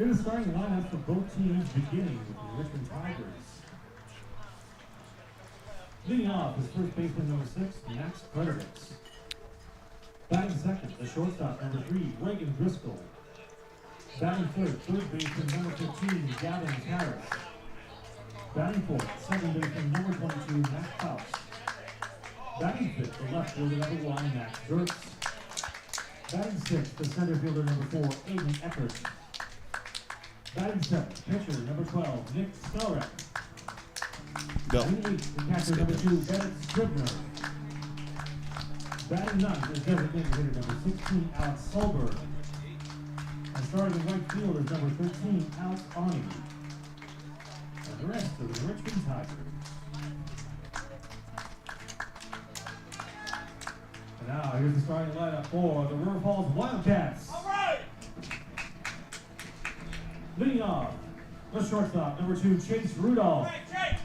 Here's the starting lineup for both teams, beginning with the Richmond Tigers. Leading off is first baseman number 6, Max Fredericks. Batting second, the shortstop number 3, Reagan Driscoll. Batting third baseman number 15, Gavin Harris. Batting fourth, second baseman number 22, Matt Faust. Batting fifth, the left fielder number 1, Max Gertz. Batting sixth, the center fielder number 4, Aiden Eckert. Batting seventh, pitcher number 12, Nick Stelrek. Batting eighth, the catcher number 2, Bennett Scribner. Batting ninth is designated hitter number 16, Alex Solberg. And starting in right field is number 13, Alex Arney. And the rest of the Richmond Tigers. And now here's the starting lineup for the River Falls Wildcats. All right. Leading off, the shortstop, number 2, Chase Rudolph. Hey,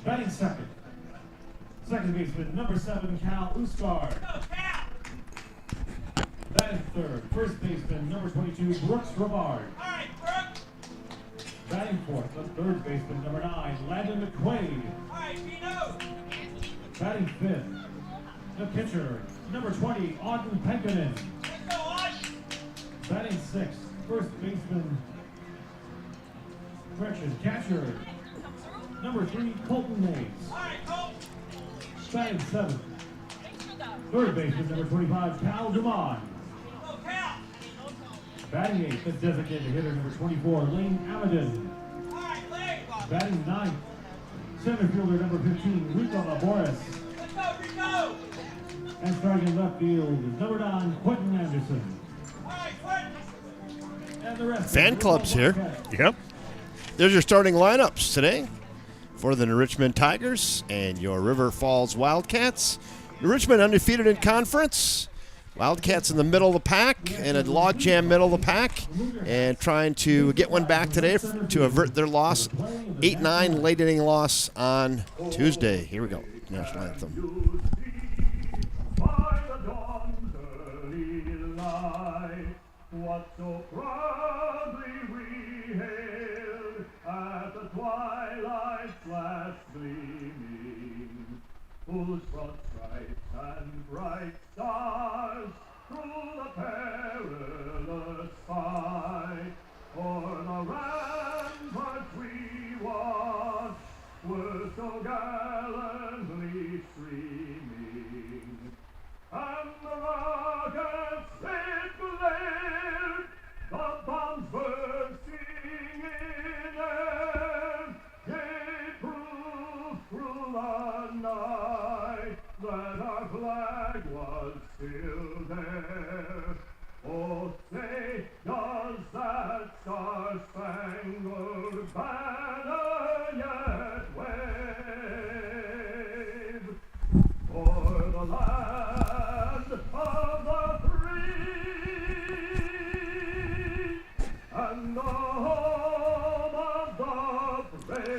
Batting second, baseman, number 7, Cal Usgard. go, Cal. Batting third, first baseman, number 22, Brooks Rivard. All right, Brooke. Batting fourth, the third baseman, number 9, Landon McQuaid. All right, Pino. Batting fifth, the pitcher, number 20, Auden Penkinen. Let's go, on. Batting sixth, first baseman, catcher, number 3, Colton Mays. All right, Colt. Batting seventh, third baseman, number 25, Cal Dumont. Go, Cal. Batting eighth, the designated hitter, number 24, Lane Amadon. All right, Leg. Batting ninth, center fielder, number 15, Rico Laboris. Let's go, Rico. And starting in left field is number 9, Quentin Anderson. All right, Quentin. And the rest. Fan clubs here. Yep. There's your starting lineups today for the Richmond Tigers and your River Falls Wildcats. Richmond undefeated in conference. Wildcats in the middle of the pack, in a logjam middle of the pack, and trying to get one back today to avert their loss, 8-9 late inning loss on Tuesday. Here we go. National anthem. By the dawn's early light, what so proudly we hailed at the twilight's last gleaming, whose broad stripes and bright stars through the perilous fight, o'er the ramparts we watched, were so gallantly streaming, and the rockets it glared, the bombs bursting in air, gave proof through the night that our flag was still there. Oh, say, does that star-spangled banner yet wave o'er the land of the free and the home of the brave?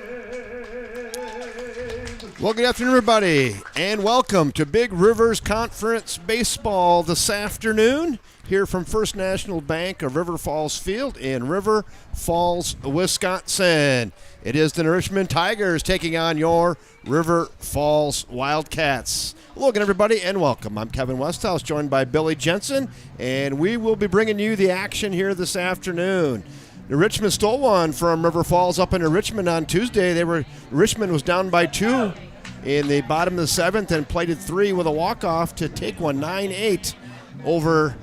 Well, good afternoon, everybody, and welcome to Big Rivers Conference Baseball this afternoon here from First National Bank of River Falls Field in River Falls, Wisconsin. It is the Richmond Tigers taking on your River Falls Wildcats. Hello again, everybody, and welcome. I'm Kevin Westhouse, joined by Billy Jensen, and we will be bringing you the action here this afternoon. The Richmond stole one from River Falls up into Richmond on Tuesday. Richmond was down by 2 in the bottom of the 7th and plated 3 with a walk-off to take one 9-8 over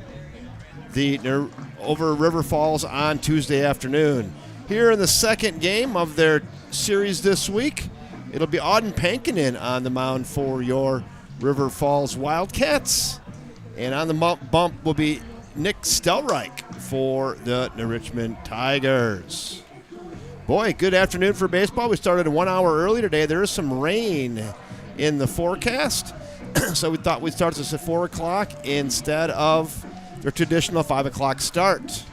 River Falls on Tuesday afternoon. Here in the second game of their series this week, it'll be Auden Penkinen on the mound for your River Falls Wildcats. And on the bump will be Nick Stelrek for the Richmond Tigers. Boy, good afternoon for baseball. We started 1 hour early today. There is some rain in the forecast, so we thought we'd start this at 4 o'clock instead of their traditional 5 o'clock start.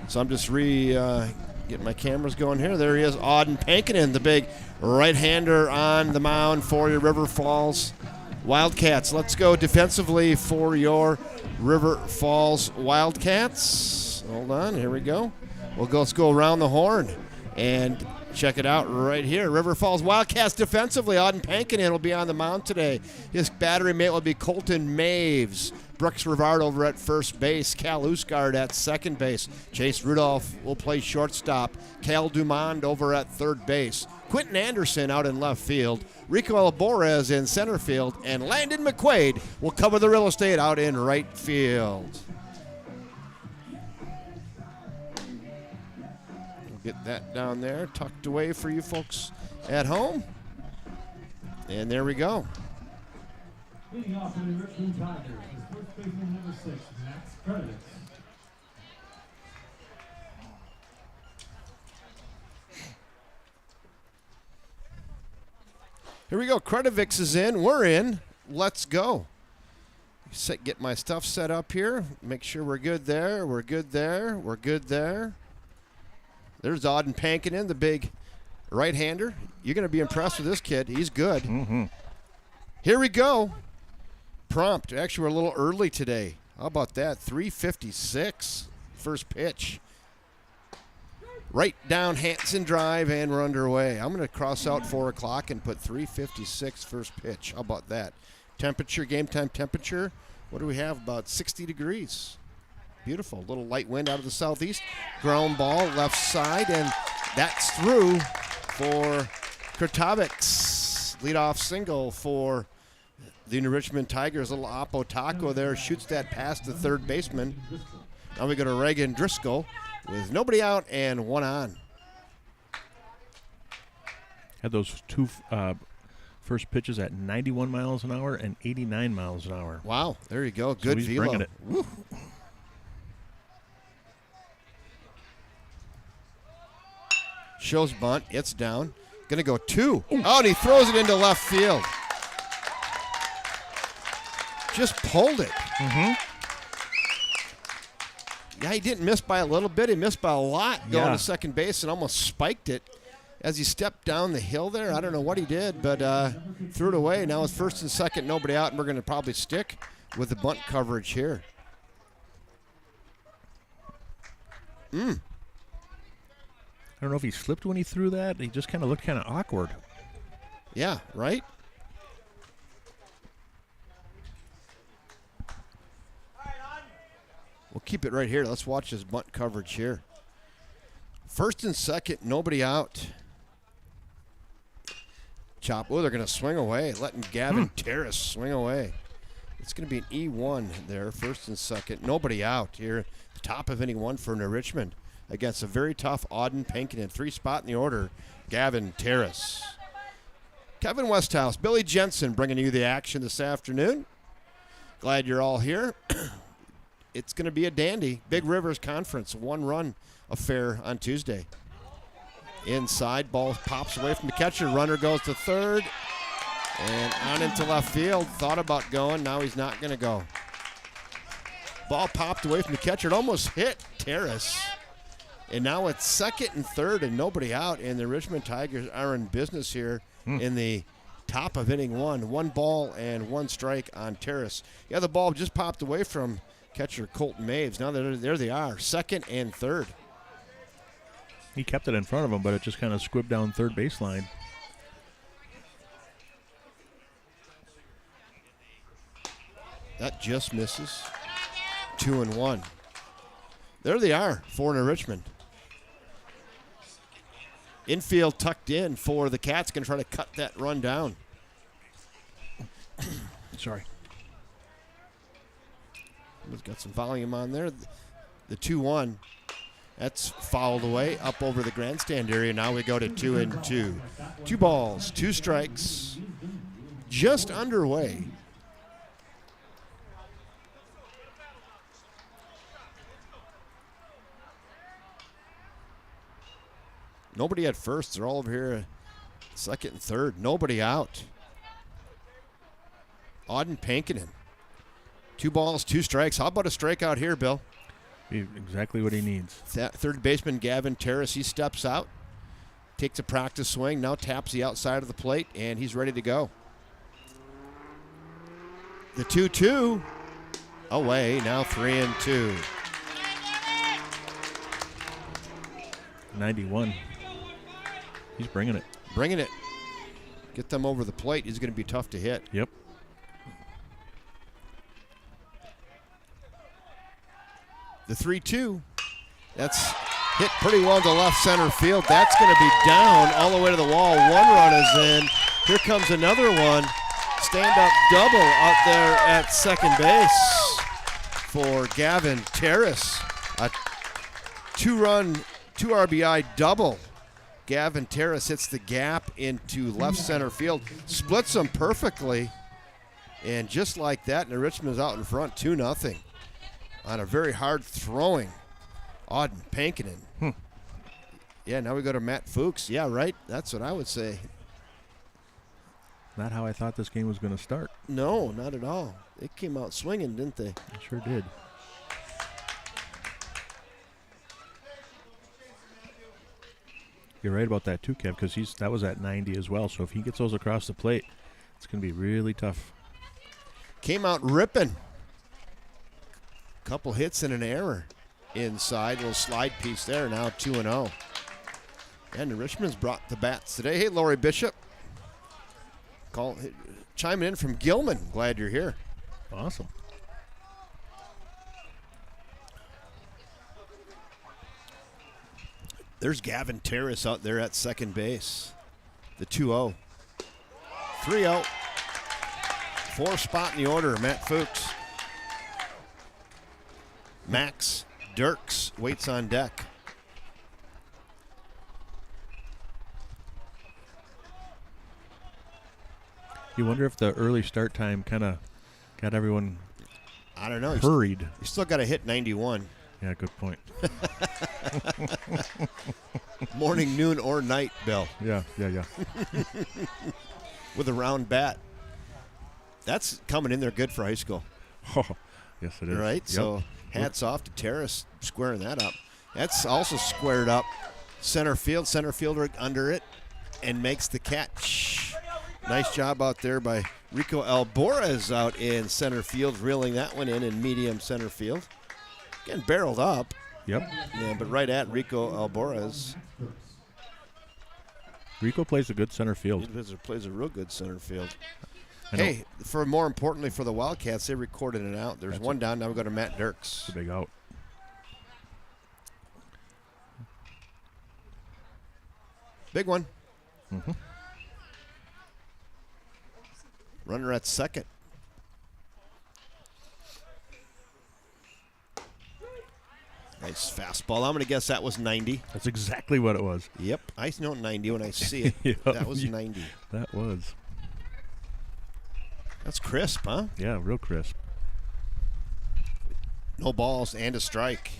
So I'm just getting my cameras going here. There he is, Auden Penkinen, the big right-hander on the mound for your River Falls Wildcats. Let's go defensively for your River Falls Wildcats. Hold on. Here we go. Let's go around the horn and check it out right here. River Falls Wildcats defensively. Auden Pankinen will be on the mound today. His battery mate will be Colton Maves. Brooks Rivard over at first base. Cal Usgard at second base. Chase Rudolph will play shortstop. Cal Dumond over at third base. Quentin Anderson out in left field. Rico Alvarez in center field. And Landon McQuaid will cover the real estate out in right field. Get that down there, tucked away for you folks at home. And there we go. Leading off for the Richmond Tigers is first baseman number 6, Max Kravitz. Here we go. Kredovix is in. We're in. Let's go. Get my stuff set up here. Make sure we're good there. We're good there. We're good there. There's Auden Pankinen, the big right-hander. You're going to be impressed with this kid. He's good. Mm-hmm. Here we go. Prompt. Actually, we're a little early today. How about that? 3:56. First pitch. Right down Hanson Drive, and we're underway. I'm going to cross out 4 o'clock and put 3:56 first pitch. How about that? Temperature, game time temperature. What do we have? About 60 degrees. Beautiful. Little light wind out of the southeast. Ground ball left side, and that's through for Kretavix. Leadoff single for the New Richmond Tigers. Little Oppo Taco there shoots that past the third baseman. Now we go to Reagan Driscoll with nobody out and one on. Had those two first pitches at 91 miles an hour and 89 miles an hour. Wow, there you go. So Good he's velo. bringing it. Woo. Shows bunt. It's down. Going to go 2. Oh, and he throws it into left field. Just pulled it. Mm-hmm. Yeah, he didn't miss by a little bit. He missed by a lot going Yeah. to second base and almost spiked it as he stepped down the hill there. I don't know what he did, but threw it away. Now it's first and second, nobody out, and we're going to probably stick with the bunt coverage here. I don't know if he slipped when he threw that. He just kind of looked kind of awkward. Yeah, right? We'll keep it right here. Let's watch this bunt coverage here. First and second, nobody out. Chop. Oh, they're going to swing away, letting Gavin Terrace swing away. It's going to be an E1 there, first and second. Nobody out here. The top of inning 1 for New Richmond against a very tough Auden Pankinen. 3 spot in the order, Gavin Terrace. Kevin Westhouse, Billy Jensen bringing you the action this afternoon. Glad you're all here. It's going to be a dandy. Big Rivers Conference, 1-run affair on Tuesday. Inside, ball pops away from the catcher. Runner goes to third. And on into left field. Thought about going. Now he's not going to go. Ball popped away from the catcher. It almost hit Terrace. And now it's second and third and nobody out. And the Richmond Tigers are in business here in the top of inning 1. 1 ball and 1 strike on Terrace. Yeah, the ball just popped away from catcher Colton Maves. Now there they are, second and third. He kept it in front of him, but it just kind of squibbed down third baseline. That just misses. 2-1. There they are for New Richmond. Infield tucked in for the Cats. Going to try to cut that run down. Sorry. We've got some volume on there. The 2-1. That's fouled away up over the grandstand area. Now we go to 2-2. 2 balls, 2 strikes. Just underway. Nobody at first. They're all over here second and third. Nobody out. Auden Pankinen. 2 balls, 2 strikes. How about a strikeout here, Bill? Be exactly what he needs. Third baseman Gavin Terrace, he steps out, takes a practice swing, now taps the outside of the plate, and he's ready to go. The 2-2 away, now 3-2. 91. He's bringing it. Bringing it. Get them over the plate. He's going to be tough to hit. Yep. The 3-2. That's hit pretty well to left center field. That's going to be down all the way to the wall. One run is in. Here comes another one. Stand-up double out there at second base for Gavin Terrace. A 2-run, 2 RBI double. Gavin Terrace hits the gap into left center field. Splits them perfectly. And just like that, and Richmond's out in front 2-0 on a very hard throwing Auden Pankinen. Yeah, now we go to Matt Fuchs. Yeah, right. That's what I would say. Not how I thought this game was going to start. No, not at all. They came out swinging, didn't they? It sure did. You're right about that too, Kev, because that was at 90 as well. So if he gets those across the plate, it's going to be really tough. Came out ripping. Couple hits and an error inside. Little slide piece there. Now 2-0. And the Richmond's brought the bats today. Hey, Laurie Bishop. Chiming in from Gilman. Glad you're here. Awesome. There's Gavin Terrace out there at second base. The 2-0. 3-0. 4 spot in the order. Matt Fuchs. Max Dirks waits on deck. You wonder if the early start time kind of got everyone I don't know. hurried. You still got to hit 91. Yeah, good point. Morning, noon, or night, Bill. Yeah. With a round bat. That's coming in there good for high school. Oh, yes, it is. Right? Yep. So hats off to Terrace squaring that up. That's also squared up. Center fielder under it and makes the catch. Nice job out there by Rico Alborez out in center field, reeling that one in medium center field. Getting barreled up. Yep. Yeah, but right at Rico Alborez. Rico plays a good center field. He plays a real good center field. I know. Hey, more importantly for the Wildcats, they recorded it out. There's one down. Now we go to Matt Dirks. It's a big out. Big one. Mm-hmm. Runner at second. Nice fastball. I'm going to guess that was 90. That's exactly what it was. Yep. I know 90 when I see it. Yep. That was 90. That was. That's crisp, huh? Yeah, real crisp. No balls and a strike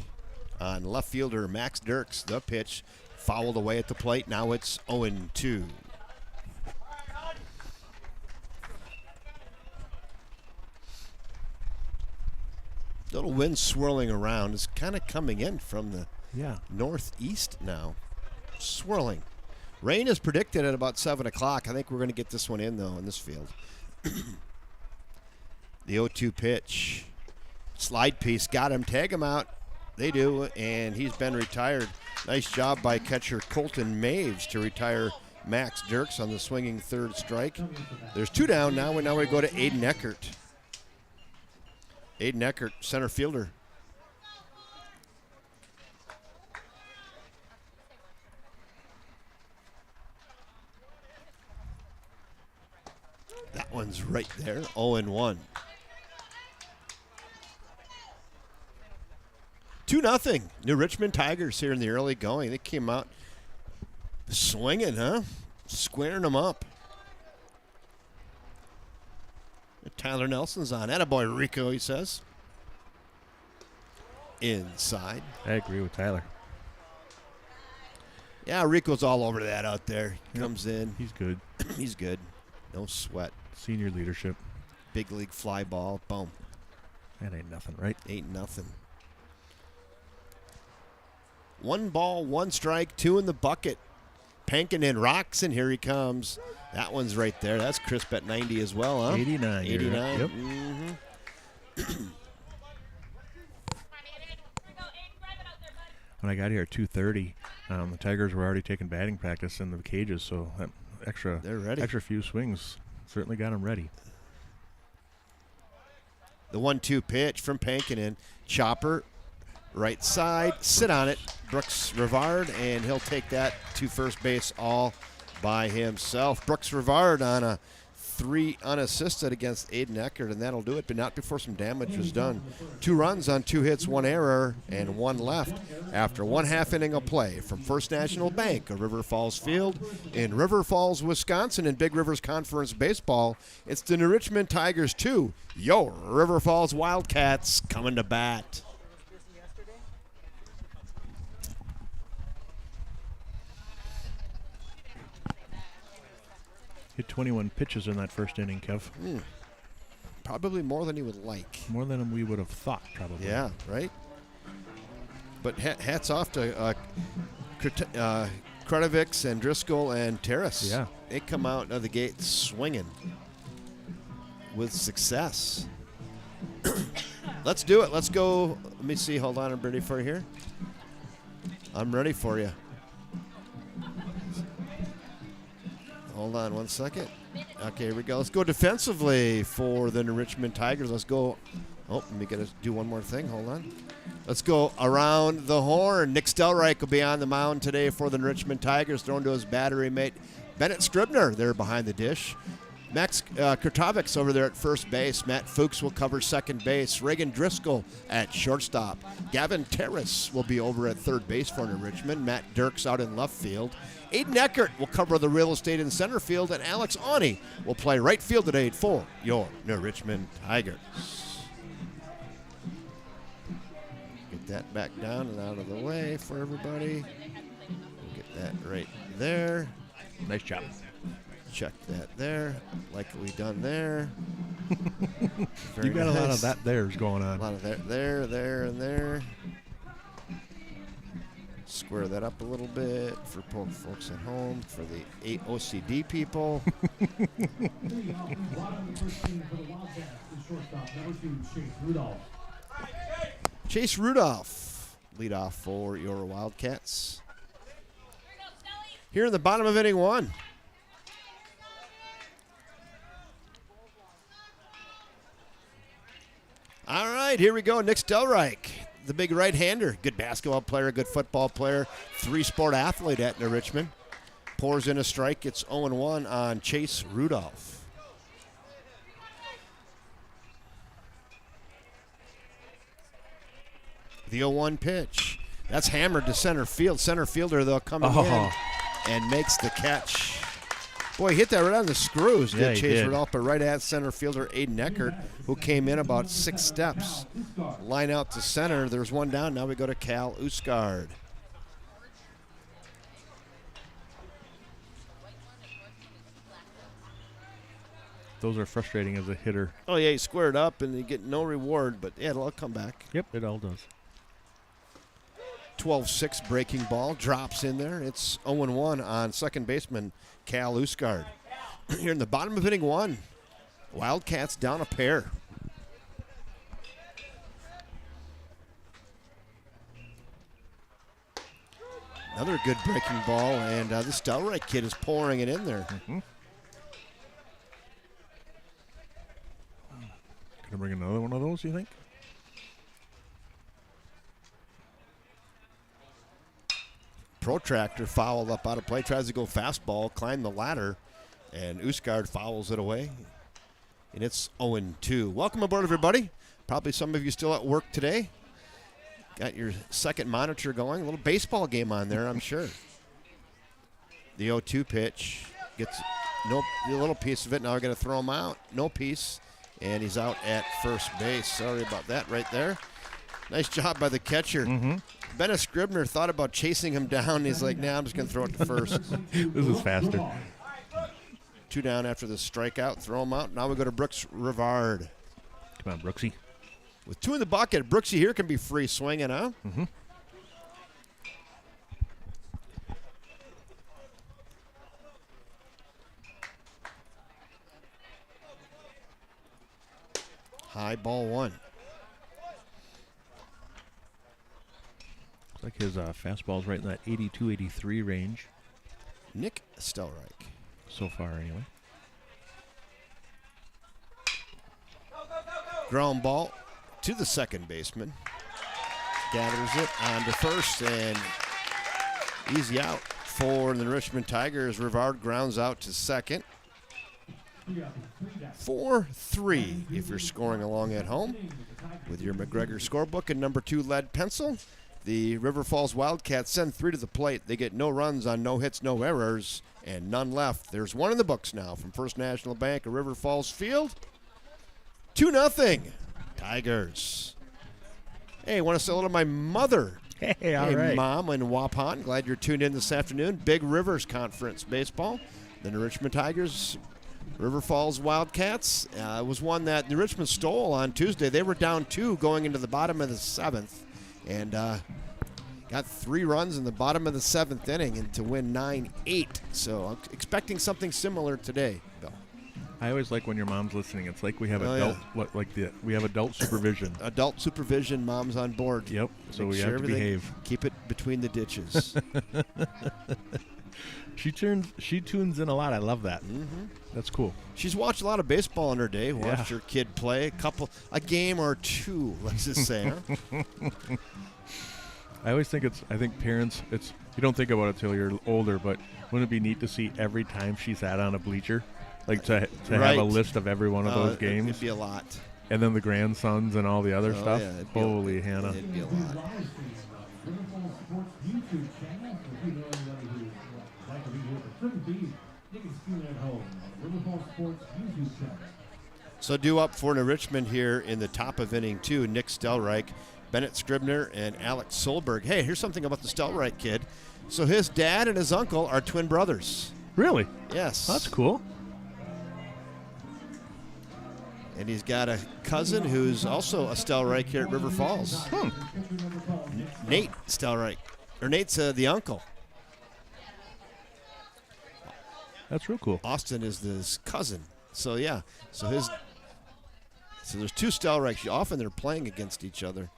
on left fielder Max Dirks. The pitch fouled away at the plate. Now it's 0-2. Little wind swirling around. It's kind of coming in from the northeast now. Swirling. Rain is predicted at about 7 o'clock. I think we're going to get this one in, though, in this field. The 0-2 pitch. Slide piece. Got him. Tag him out. They do, and he's been retired. Nice job by catcher Colton Maves to retire Max Dirks on the swinging third strike. There's 2 down now, and now we go to Aiden Eckert. Aiden Eckert, center fielder. That one's right there, 0-1. 2-0. New Richmond Tigers here in the early going. They came out swinging, huh? Squaring them up. Tyler Nelson's on. Attaboy, Rico, he says. Inside. I agree with Tyler. Yeah, Rico's all over that out there. He comes in. He's good. He's good. No sweat. Senior leadership. Big league fly ball. Boom. That ain't nothing, right? Ain't nothing. 1 ball, 1 strike, 2 in the bucket. Pankinen rocks, and here he comes. That one's right there. That's crisp at 90 as well, huh? 89. 89. Yep. Mm-hmm. When I got here at 2:30, The Tigers were already taking batting practice in the cages, so that They're ready. extra few swings certainly got them ready. The 1-2 pitch from Pankinen. Chopper, right side, sit on it. Brooks Rivard, and he'll take that to first base all by himself. Brooks Rivard on a 3 unassisted against Aiden Eckert, and that'll do it, but not before some damage was done. 2 runs on 2 hits, 1 error, and 1 left after 1/2 inning of play from First National Bank of River Falls Field in River Falls, Wisconsin in Big Rivers Conference Baseball. It's the New Richmond Tigers 2, your River Falls Wildcats coming to bat. Hit 21 pitches in that first inning, Kev. Probably more than he would like. More than we would have thought, probably. Yeah, right? But hats off to Kretovics and Driscoll and Terrace. Yeah. They come out of the gate swinging with success. Let's do it. Let's go. Let me see. Hold on. I'm ready for you here. I'm ready for you. Hold on 1 second. Okay, here we go. Let's go defensively for the New Richmond Tigers. Let's go. Oh, let me do one more thing. Hold on. Let's go around the horn. Nick Stelreich will be on the mound today for the New Richmond Tigers, thrown to his battery mate, Bennett Scribner, there behind the dish. Max Kretovics over there at first base. Matt Fuchs will cover second base. Reagan Driscoll at shortstop. Gavin Terrace will be over at third base for New Richmond. Matt Dirks out in left field. Aiden Eckert will cover the real estate in center field, and Alex Awney will play right field today for your New Richmond Tigers. Get that back down and out of the way for everybody. We'll get that right there. Nice job. Check that there, like we done there. You got nice. a lot of that there's going on. A lot of there, and there. Square that up a little bit for folks at home, for the 8 OCD people. Chase Rudolph, lead off for your Wildcats. Here in the bottom of inning 1. All right, here we go. Nick Stelreich, the big right-hander. Good basketball player, good football player, 3-sport athlete at New Richmond. Pours in a strike. It's 0-1 on Chase Rudolph. The 0-1 pitch. That's hammered to center field. Center fielder, though, coming in and makes the catch. Boy, he hit that right on the screws, Yeah, did he Chase did. Rudolph, but right at center fielder Aiden Eckert, who came in about 6 steps. Line out to center. There's one down. Now we go to Cal Usgard. Those are frustrating as a hitter. Oh, yeah, he squared up, and you get no reward, but yeah, it'll all come back. Yep, it all does. 12-6 breaking ball, drops in there. It's 0-1 on second baseman Cal Usgard. Here in the bottom of inning 1, Wildcats down a pair. Another good breaking ball, and this Stelreich kid is pouring it in there. Gonna bring another one of those, you think? Protractor fouled up out of play, tries to go fastball, climb the ladder, and Usgard fouls it away. And it's 0-2. Welcome aboard, everybody. Probably some of you still at work today. Got your second monitor going. A little baseball game on there, I'm sure. The 0-2 pitch gets a little piece of it. Now we're going to throw him out. No piece. And he's out at first base. Sorry about that right there. Nice job by the catcher. Bennett Scribner thought about chasing him down. He's like, nah, I'm just going to throw it to first. This is faster. 2 down after the strikeout. Throw him out. Now we go to Brooks Rivard. Come on, Brooksy. With 2 in the bucket, Brooksy here can be free swinging, huh? High ball 1. Like his fastball's right in that 82, 83 range Nick Stelreich. so far, anyway. Ground ball to the second baseman. Gathers it on to first, and easy out for the Richmond Tigers. Rivard grounds out to second. 4-3 if you're scoring along at home with your McGregor scorebook and number 2 lead pencil. The River Falls Wildcats send 3 to the plate. They get no runs on no hits, no errors, and none left. There's one in the books now from First National Bank of River Falls Field. 2-0 Tigers. Hey, want to say hello to my mother. Hey, all right. Mom in Waupun. Glad you're tuned in this afternoon. Big Rivers Conference baseball. Then the Richmond Tigers, River Falls Wildcats. Was one that the Richmond stole on Tuesday. They were down 2 going into the bottom of the 7th. And got 3 runs in the bottom of the 7th inning and to win 9-8. So I'm expecting something similar today, Bill. I always like when your mom's listening. It's like we have we have adult supervision. Adult supervision, mom's on board. Yep. So Make we sure have to behave. Keep it between the ditches. She tunes in a lot. I love that. Mm-hmm. That's cool. She's watched a lot of baseball in her day. Watched her kid play a game or 2, let's just say. Huh? I think parents, you don't think about it till you're older, but wouldn't it be neat to see every time she sat on a bleacher? Like to have a list of every one of those games. It'd be a lot. And then the grandsons and all the other stuff. Yeah, Holy Hannah. It'd be a lot. So due up for Richmond here in the top of inning 2, Nick Stelreich, Bennett Scribner, and Alex Solberg. Hey, here's something about the Stelreich kid. So his dad and his uncle are twin brothers. Really? Yes. That's cool. And he's got a cousin who's also a Stelreich here at River Falls. Nate Stelreich. Or Nate's the uncle. That's real cool. Austin is his cousin. So, yeah. So there's 2 Stelreichs. Often they're playing against each other.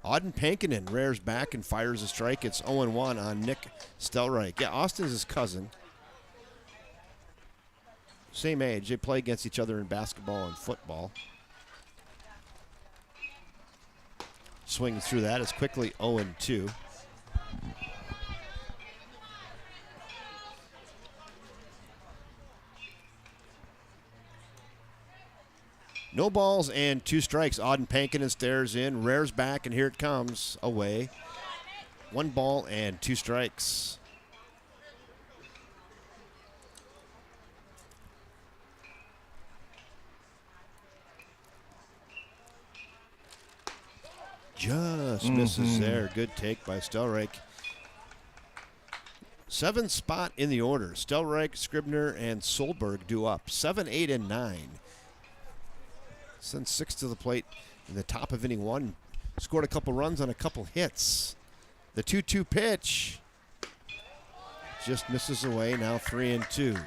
Auden Pankinen rears back and fires a strike. It's 0-1 on Nick Stelreich. Yeah, Austin's his cousin. Same age. They play against each other in basketball and football. Swinging through that is quickly 0-2. No balls and 2 strikes. Auden Pankinen stares in, rears back, and here it comes. Away. 1 ball and 2 strikes. Just misses there. Good take by Stelreich. 7th spot in the order. Stelreich, Scribner, and Solberg due up. 7, 8, and 9. Sent 6 to the plate in the top of inning 1. Scored a couple runs on a couple hits. The 2-2 pitch just misses away. Now 3-2.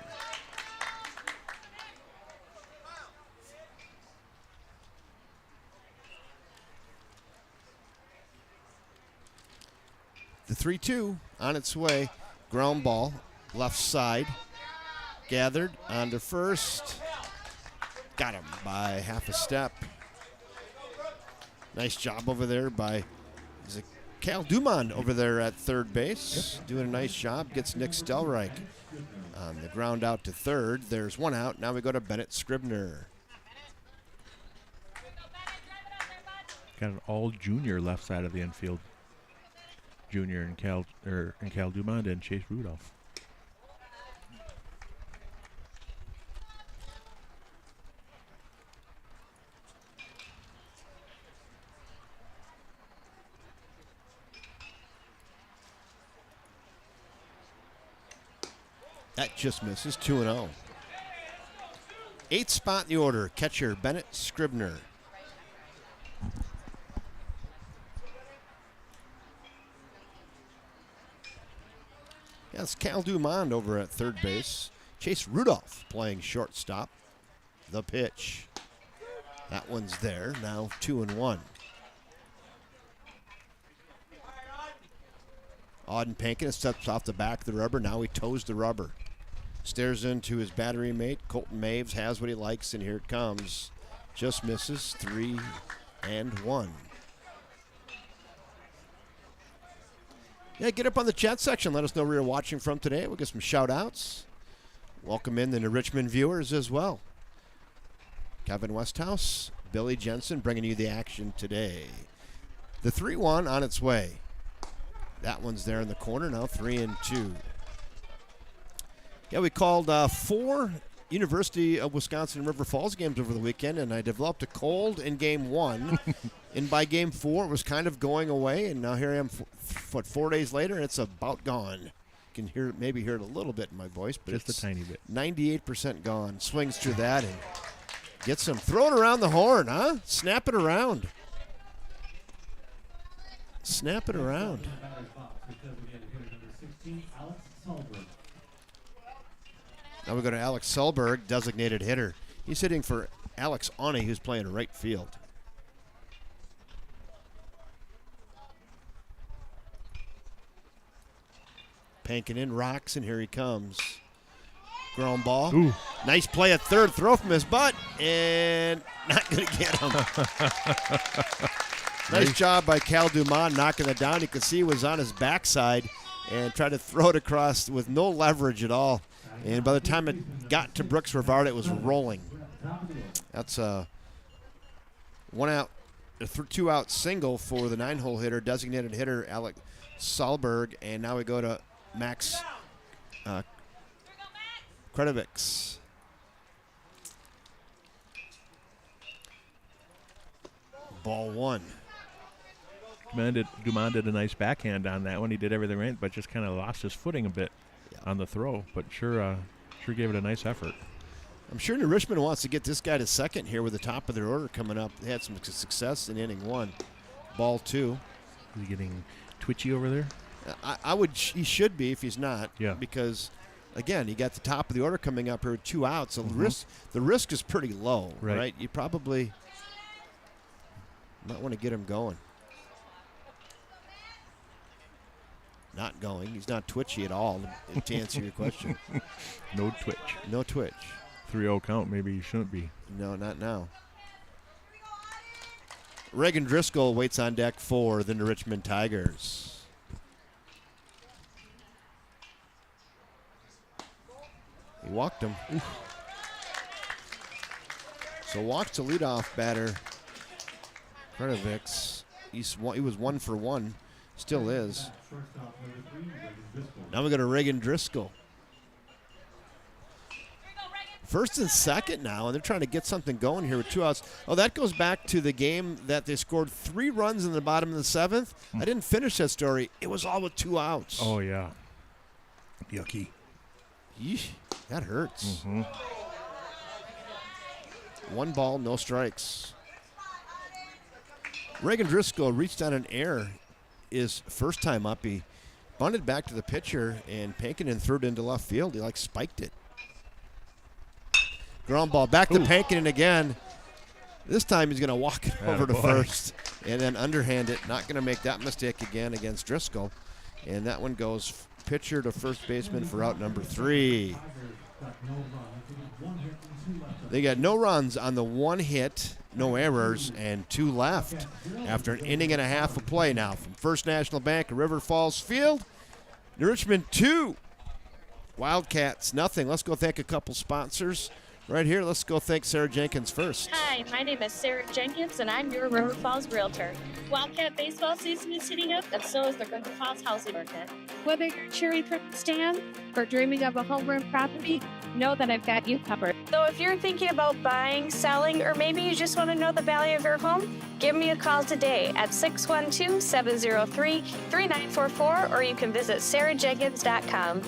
The 3-2 on its way. Ground ball, left side. Gathered onto first. Got him by half a step. Nice job over there by Cal Dumond over there at third base. Yep. Doing a nice job. Gets Nick Stelreich on the ground out to third. There's 1 out. Now we go to Bennett Scribner. Got an all junior left side of the infield. Junior and Cal Dumond and Chase Rudolph. That just misses. 2-0. 8th spot in the order. Catcher Bennett Scribner. Yes, Cal Dumond over at third base. Chase Rudolph playing shortstop. The pitch. That one's there. Now 2-1. Auden Pankin steps off the back of the rubber. Now he toes the rubber. Stares into his battery mate. Colton Maves has what he likes, and here it comes. Just misses. 3-1. Yeah, get up on the chat section. Let us know where you're watching from today. We'll get some shout-outs. Welcome in the Richmond viewers as well. Kevin Westhouse, Billy Jensen bringing you the action today. The 3-1 on its way. That one's there in the corner now, 3-2. Yeah, we called 4 University of Wisconsin River Falls games over the weekend, and I developed a cold in game 1. And by game 4, it was kind of going away, and now here I am, 4 days later, and it's about gone. You can maybe hear it a little bit in my voice, but just it's a tiny bit. 98% gone. Swings through that and gets him. Throw it around the horn, huh? Snap it around. Snap it around. Now we go to Alex Selberg, designated hitter. He's hitting for Alex Aune, who's playing right field. Pankin in, rocks, and here he comes. Ground ball. Ooh. Nice play at third. Throw from his butt, and not going to get him. Nice job by Cal Dumont knocking it down. You could see he was on his backside and tried to throw it across with no leverage at all. And by the time it got to Brooks Rivard, it was rolling. That's a 1-out, a 2-out single for the 9-hole hitter, designated hitter Alex Solberg. And now we go to Max Kredovics. Ball 1. Dumont did a nice backhand on that one. He did everything right, but just kind of lost his footing a bit on the throw. But sure gave it a nice effort. I'm sure New Richmond wants to get this guy to second here with the top of their order coming up. They had some success in inning 1. Ball 2. Is he getting twitchy over there? He should be if he's not. Yeah. Because, again, you got the top of the order coming up here with 2 outs. So the risk is pretty low, right? You probably might want to get him going. Not going. He's not twitchy at all, to answer your question. No twitch. No twitch. 3-0 count. Maybe you shouldn't be. No, not now. Reagan Driscoll waits on deck for the New Richmond Tigers. He walked him. Oof. So walks the leadoff batter. Kredovics. He was 1 for 1. Still is. Now we go to Reagan Driscoll. First and second now, and they're trying to get something going here with 2 outs. Oh, that goes back to the game that they scored 3 runs in the bottom of the 7th. I didn't finish that story. It was all with 2 outs. Oh, yeah. Yucky. Yeesh, that hurts. 1 ball, no strikes. Reagan Driscoll reached on an error his first time up. He bunted back to the pitcher, and Pankin threw it into left field. He spiked it. Ground ball back to Pankin again. This time he's going to walk it over to first and then underhand it. Not going to make that mistake again against Driscoll. And that one goes pitcher to first baseman for out number 3. They got no runs on the 1 hit, no errors, and 2 left after an inning and a half of play now. From First National Bank of River Falls Field, New Richmond 2, Wildcats nothing. Let's go thank a couple sponsors. Right here, let's go thank Sarah Jenkins first. Hi, my name is Sarah Jenkins, and I'm your River Falls Realtor. Wildcat baseball season is heating up, and so is the River Falls housing market. Whether you're a cherry trip stand or dreaming of a home run property, know that I've got you covered. So if you're thinking about buying, selling, or maybe you just want to know the value of your home, give me a call today at 612-703-3944, or you can visit sarahjenkins.com.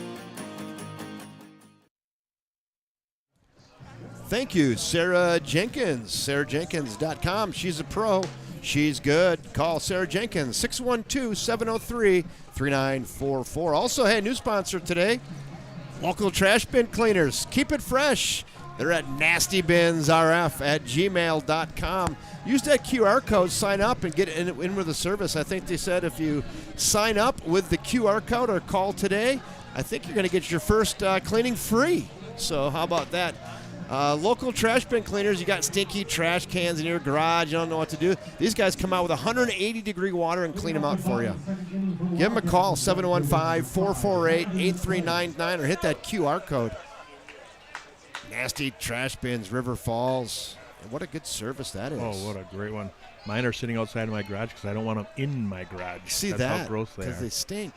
Thank you, Sarah Jenkins. SarahJenkins.com. She's a pro. She's good. Call Sarah Jenkins, 612-703-3944. Also, hey, new sponsor today, local trash bin cleaners. Keep it fresh They're at nastybinsrf@gmail.com. Use that QR code, sign up, and get in with the service. I think they said if you sign up with the QR code or call today, I think you're going to get your first cleaning free. So how about that? Local trash bin cleaners, you got stinky trash cans in your garage, you don't know what to do. These guys come out with 180-degree water and clean them out for you. Give them a call, 715-448-8399, or hit that QR code. Nasty Trash Bins, River Falls. And what a good service that is. Oh, what a great one. Mine are sitting outside of my garage because I don't want them in my garage. See That's that? how gross they are. Because they stink.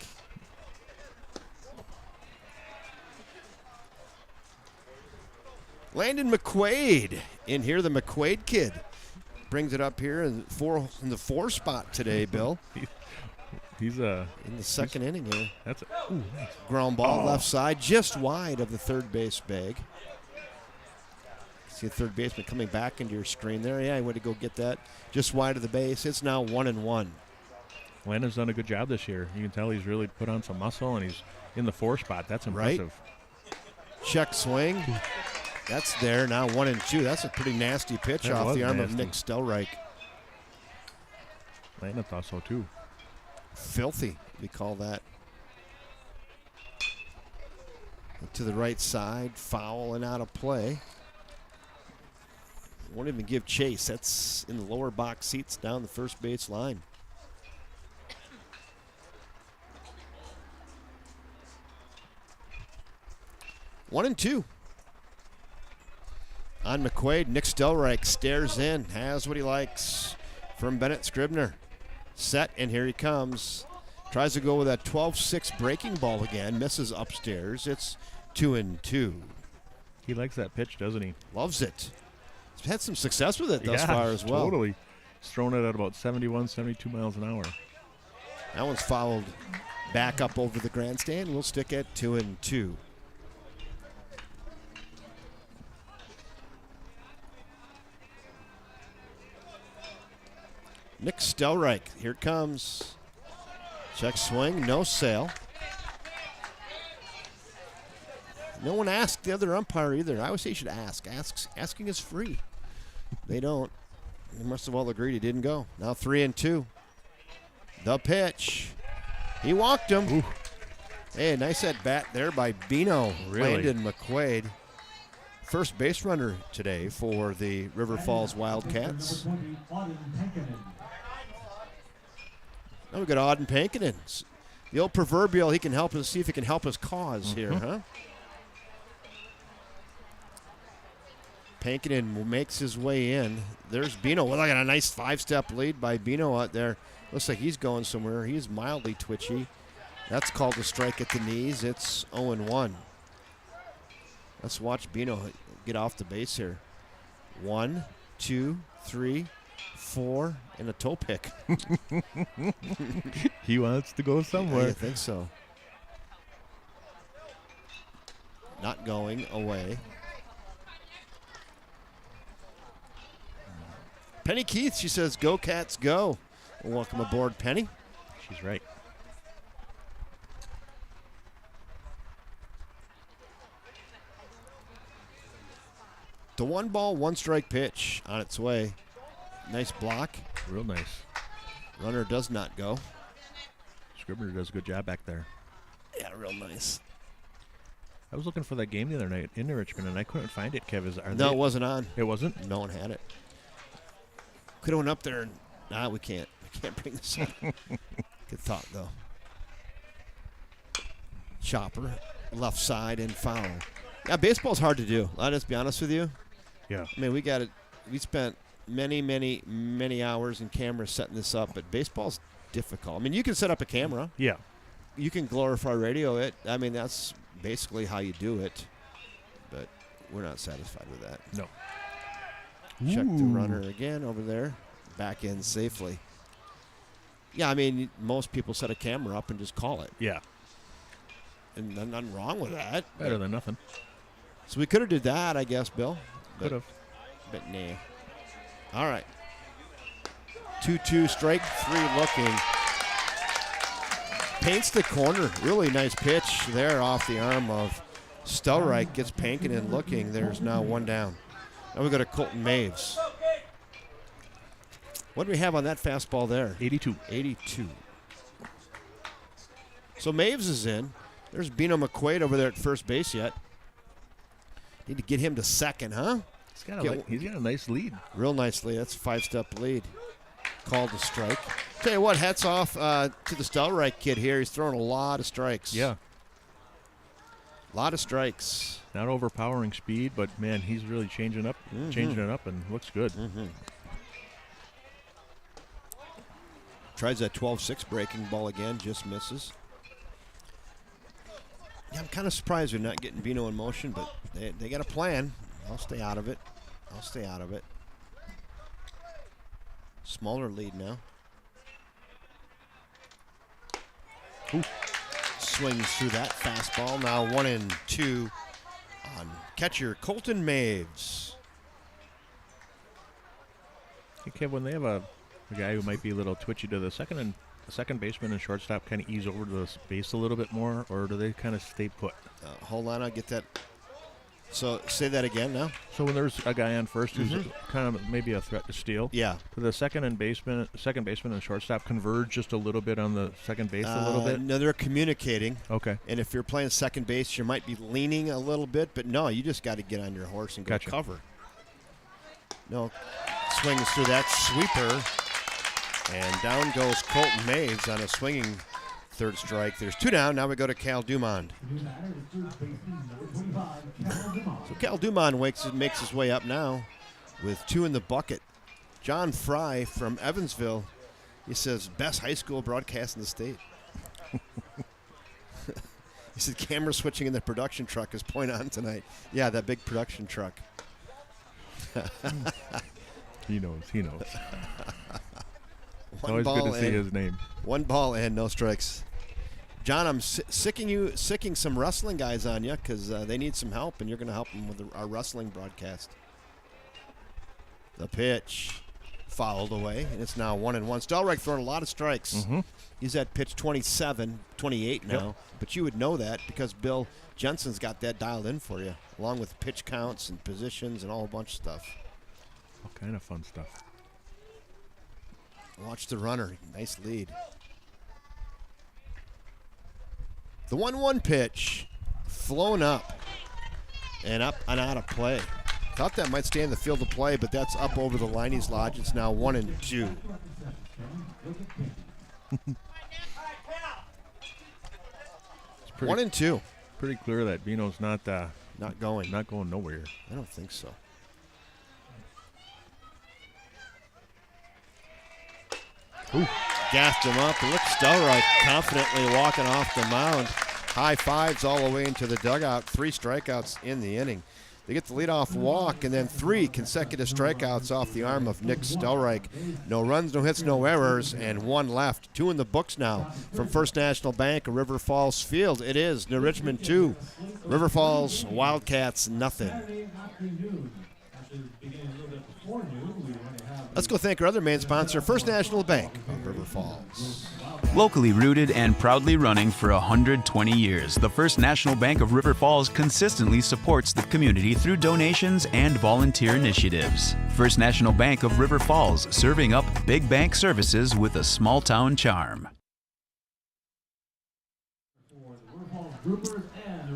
Landon McQuaid in here, the McQuaid kid. Brings it up here in the 4 spot today, Bill. He's in the second inning here. That's nice. Ground ball left side, just wide of the third base bag. See a third baseman coming back into your screen there. Yeah, he went to go get that just wide of the base. It's now 1-1. Landon's done a good job this year. You can tell he's really put on some muscle, and he's in the 4 spot. That's impressive. Right. Check swing. That's there, now 1-2. That's a pretty nasty pitch off the arm of Nick Stelreich. Landon thought so too. Filthy, we call that. To the right side, foul and out of play. Won't even give chase. That's in the lower box seats down the first base line. One and two. On McQuaid, Nick Stelreich stares in, has what he likes from Bennett Scribner. Set, and here he comes. Tries to go with that 12-6 breaking ball again, misses upstairs. It's 2-2. He likes that pitch, doesn't he? Loves it. He's had some success with it thus far as well. Totally. He's thrown it at about 71, 72 miles an hour. That one's fouled back up over the grandstand. We'll stick at 2-2. Nick Stelreich, here it comes. Check swing, no sail. No one asked the other umpire either. I always say you should ask. Asking is free. They don't. They must have all agreed he didn't go. Now 3-2. The pitch. He walked him. Ooh. Hey, nice at bat there by Bino. Really? Landon McQuaid. First base runner today for the River Falls Wildcats. Now we've got Auden Pankinen. The old proverbial, he can help us, see if he can help his cause here, huh? Pankinen makes his way in. There's Bino. Well, I got a nice 5-step lead by Bino out there. Looks like he's going somewhere. He's mildly twitchy. That's called a strike at the knees. It's 0-1. Let's watch Bino get off the base here. 1, 2, 3, 4, and a toe pick. He wants to go somewhere. I think so. Not going away. Penny Keith, she says, "Go Cats, go." Well, welcome aboard, Penny. She's right. The 1-ball, 1-strike pitch on its way. Nice block. Real nice. Runner does not go. Scribner does a good job back there. Yeah, real nice. I was looking for that game the other night in Richmond, and I couldn't find it, Kev. No, it wasn't on. It wasn't? No one had it. Could have went up there and, we can't. We can't bring this up. Good thought, though. Chopper, left side, and foul. Yeah, baseball's hard to do. I'll just be honest with you. Yeah. I mean, we spent many hours in cameras setting this up, but baseball's difficult. I mean, you can set up a camera. Yeah. You can glorify radio it. I mean, that's basically how you do it, but we're not satisfied with that. No. Check the runner again over there. Back in safely. Yeah, I mean, most people set a camera up and just call it. Yeah. And nothing wrong with that. Better than nothing. So we could have did that, I guess, Bill. Could have. But nah. All right. 2-2, strike 3 looking. Paints the corner. Really nice pitch there off the arm of Stelreich gets Pankinen looking. There's now one down. Now we go to Colton Maves. What do we have on that fastball there? 82. 82. So Maves is in. There's Bino McQuaid over there at first base yet. Need to get him to second, huh? He's got a nice lead. Real nice lead. That's a 5-step lead. Called to strike. Tell you what, hats off to the Stelreich kid here. He's throwing a lot of strikes. Yeah. A lot of strikes. Not overpowering speed, but, man, he's really changing it up and looks good. Tries that 12-6 breaking ball again, just misses. Yeah, I'm kind of surprised they're not getting Bino in motion, but they got a plan. I'll stay out of it. Smaller lead now. Ooh. Swings through that fastball. Now 1-2 on catcher Colton Maves. Hey, Kev, when they have a guy who might be a little twitchy, do the second baseman and shortstop kind of ease over to the base a little bit more, or do they kind of stay put? Hold on, I'll get that. So say that again now. So when there's a guy on first who's kind of maybe a threat to steal, yeah, do the second baseman and shortstop converge just a little bit on the second base a little bit? No, they're communicating. Okay. And if you're playing second base, you might be leaning a little bit, but no, you just got to get on your horse and go cover. No, swings through that sweeper, and down goes Colton Maves on a swinging third strike. There's two down. Now we go to Cal Dumond. So Cal Dumond makes his way up now with two in the bucket. John Fry from Evansville, he says, best high school broadcast in the state. He said camera switching in the production truck is point on tonight. Yeah, that big production truck. He knows. Always good to see his name. One ball and no strikes. John, I'm sicking some wrestling guys on you because they need some help, and you're going to help them with our wrestling broadcast. The pitch fouled away, and it's now 1-1. Stelreich throwing a lot of strikes. He's at pitch 28 now, but you would know that because Bill Jensen's got that dialed in for you, along with pitch counts and positions and all a bunch of stuff. All kind of fun stuff. Watch the runner. Nice lead. The 1-1 pitch flown up and out of play. Thought that might stay in the field of play, but that's up over the line. He's lodged. It's now 1-2. 1-2. Pretty clear that Bino's not going nowhere. I don't think so. Ooh, gassed him up. And look, Stelreich confidently walking off the mound. High fives all the way into the dugout. 3 strikeouts in the inning. They get the leadoff walk and then 3 consecutive strikeouts off the arm of Nick Stelreich. No runs, no hits, no errors, and 1 left. 2 in the books now from First National Bank of River Falls Field. It is New Richmond 2, River Falls Wildcats nothing. Let's go thank our other main sponsor, First National Bank of River Falls. Locally rooted and proudly running for 120 years, the First National Bank of River Falls consistently supports the community through donations and volunteer initiatives. First National Bank of River Falls, serving up big bank services with a small town charm.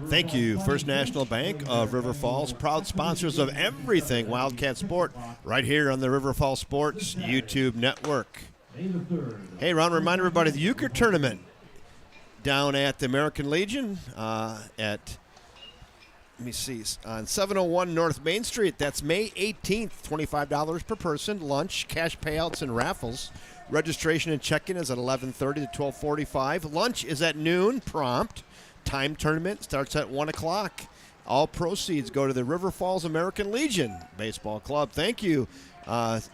Thank you, First National Bank of River Falls, proud sponsors of everything Wildcat Sport, right here on the River Falls Sports YouTube network. Hey, Ron, remind everybody the euchre tournament down at the American Legion at, on 701 North Main Street. That's May 18th, $25 per person, lunch, cash payouts, and raffles. Registration and check-in is at 11:30 to 12:45. Lunch is at noon, prompt. Time tournament starts at 1 o'clock. All proceeds go to the River Falls American Legion Baseball Club. Thank you,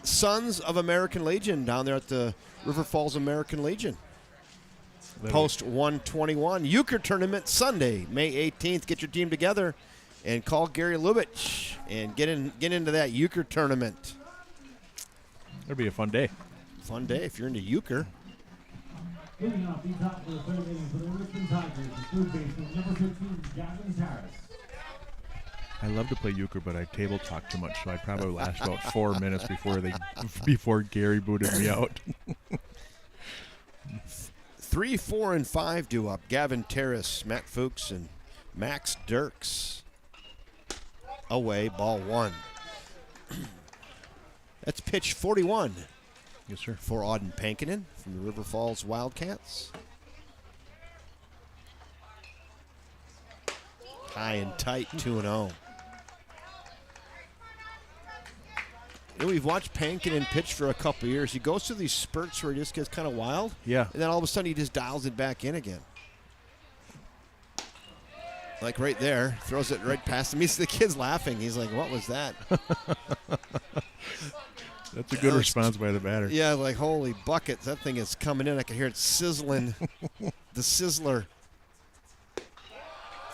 Sons of American Legion down there at the River Falls American Legion. Post 121. Euchre Tournament Sunday, May 18th. Get your team together and call Gary Lubitsch and get into that Euchre Tournament. It'll be a fun day. Fun day if you're into euchre. Moving off the top of the third inning for the Richmond Tigers, the third baseman, number 15, Gavin Harris. I love to play euchre, but I table talk too much, so I probably last about 4 minutes before Gary booted me out. 3, 4, and 5 due up. Gavin Terrace, Matt Fuchs, and Max Dirks. Away, ball 1. That's pitch 41. Yes, sir. For Auden Pankinen from the River Falls Wildcats. High and tight, 2-0. You know, we've watched Pankinen pitch for a couple years. He goes through these spurts where he just gets kind of wild. Yeah. And then all of a sudden he just dials it back in again. Like right there, throws it right past him. The kid's laughing. He's like, what was that? That's a good response by the batter. Yeah, like, holy buckets. That thing is coming in. I can hear it sizzling. The Sizzler.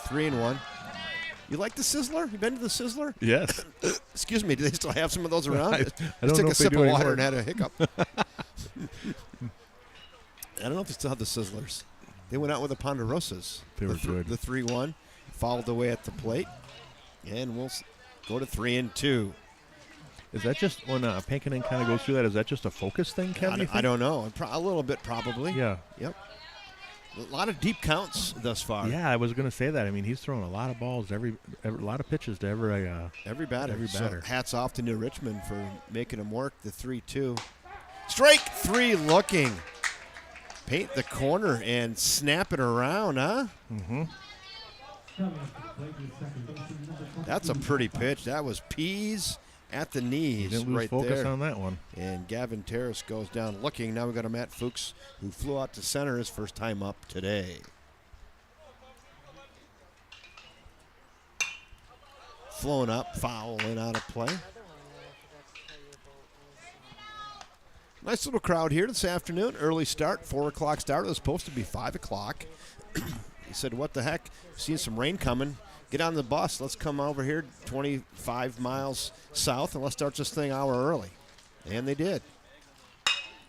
3-1. You like the Sizzler? You been to the Sizzler? Yes. Excuse me. Do they still have some of those around? I Just don't took know a if they sip do of water anymore. and had a hiccup. I don't know if they still have the Sizzlers. They went out with the Ponderosas. They were good. The 3-1. Fouled away at the plate. And we'll go to 3-2. Is that just when Pankinen kind of goes through that? Is that just a focus thing, Kevin? I don't know. A little bit probably. Yeah. Yep. A lot of deep counts thus far. Yeah, I was going to say that. I mean, he's throwing a lot of balls, a lot of pitches to every batter. Every batter. So hats off to New Richmond for making him work. The 3-2. Strike 3 looking. Paint the corner and snap it around, huh? Mm-hmm. That's a pretty pitch. That was peas at the knees Didn't lose right focus there. on that one. And Gavin Terrace goes down looking. Now we got a Matt Fuchs who flew out to center his first time up today. Flown up, foul and out of play. Nice little crowd here this afternoon. Early start, 4 o'clock start. It was supposed to be 5 o'clock. He said, what the heck? Seen some rain coming. Get on the bus. Let's come over here 25 miles south and let's start this thing an hour early. And they did.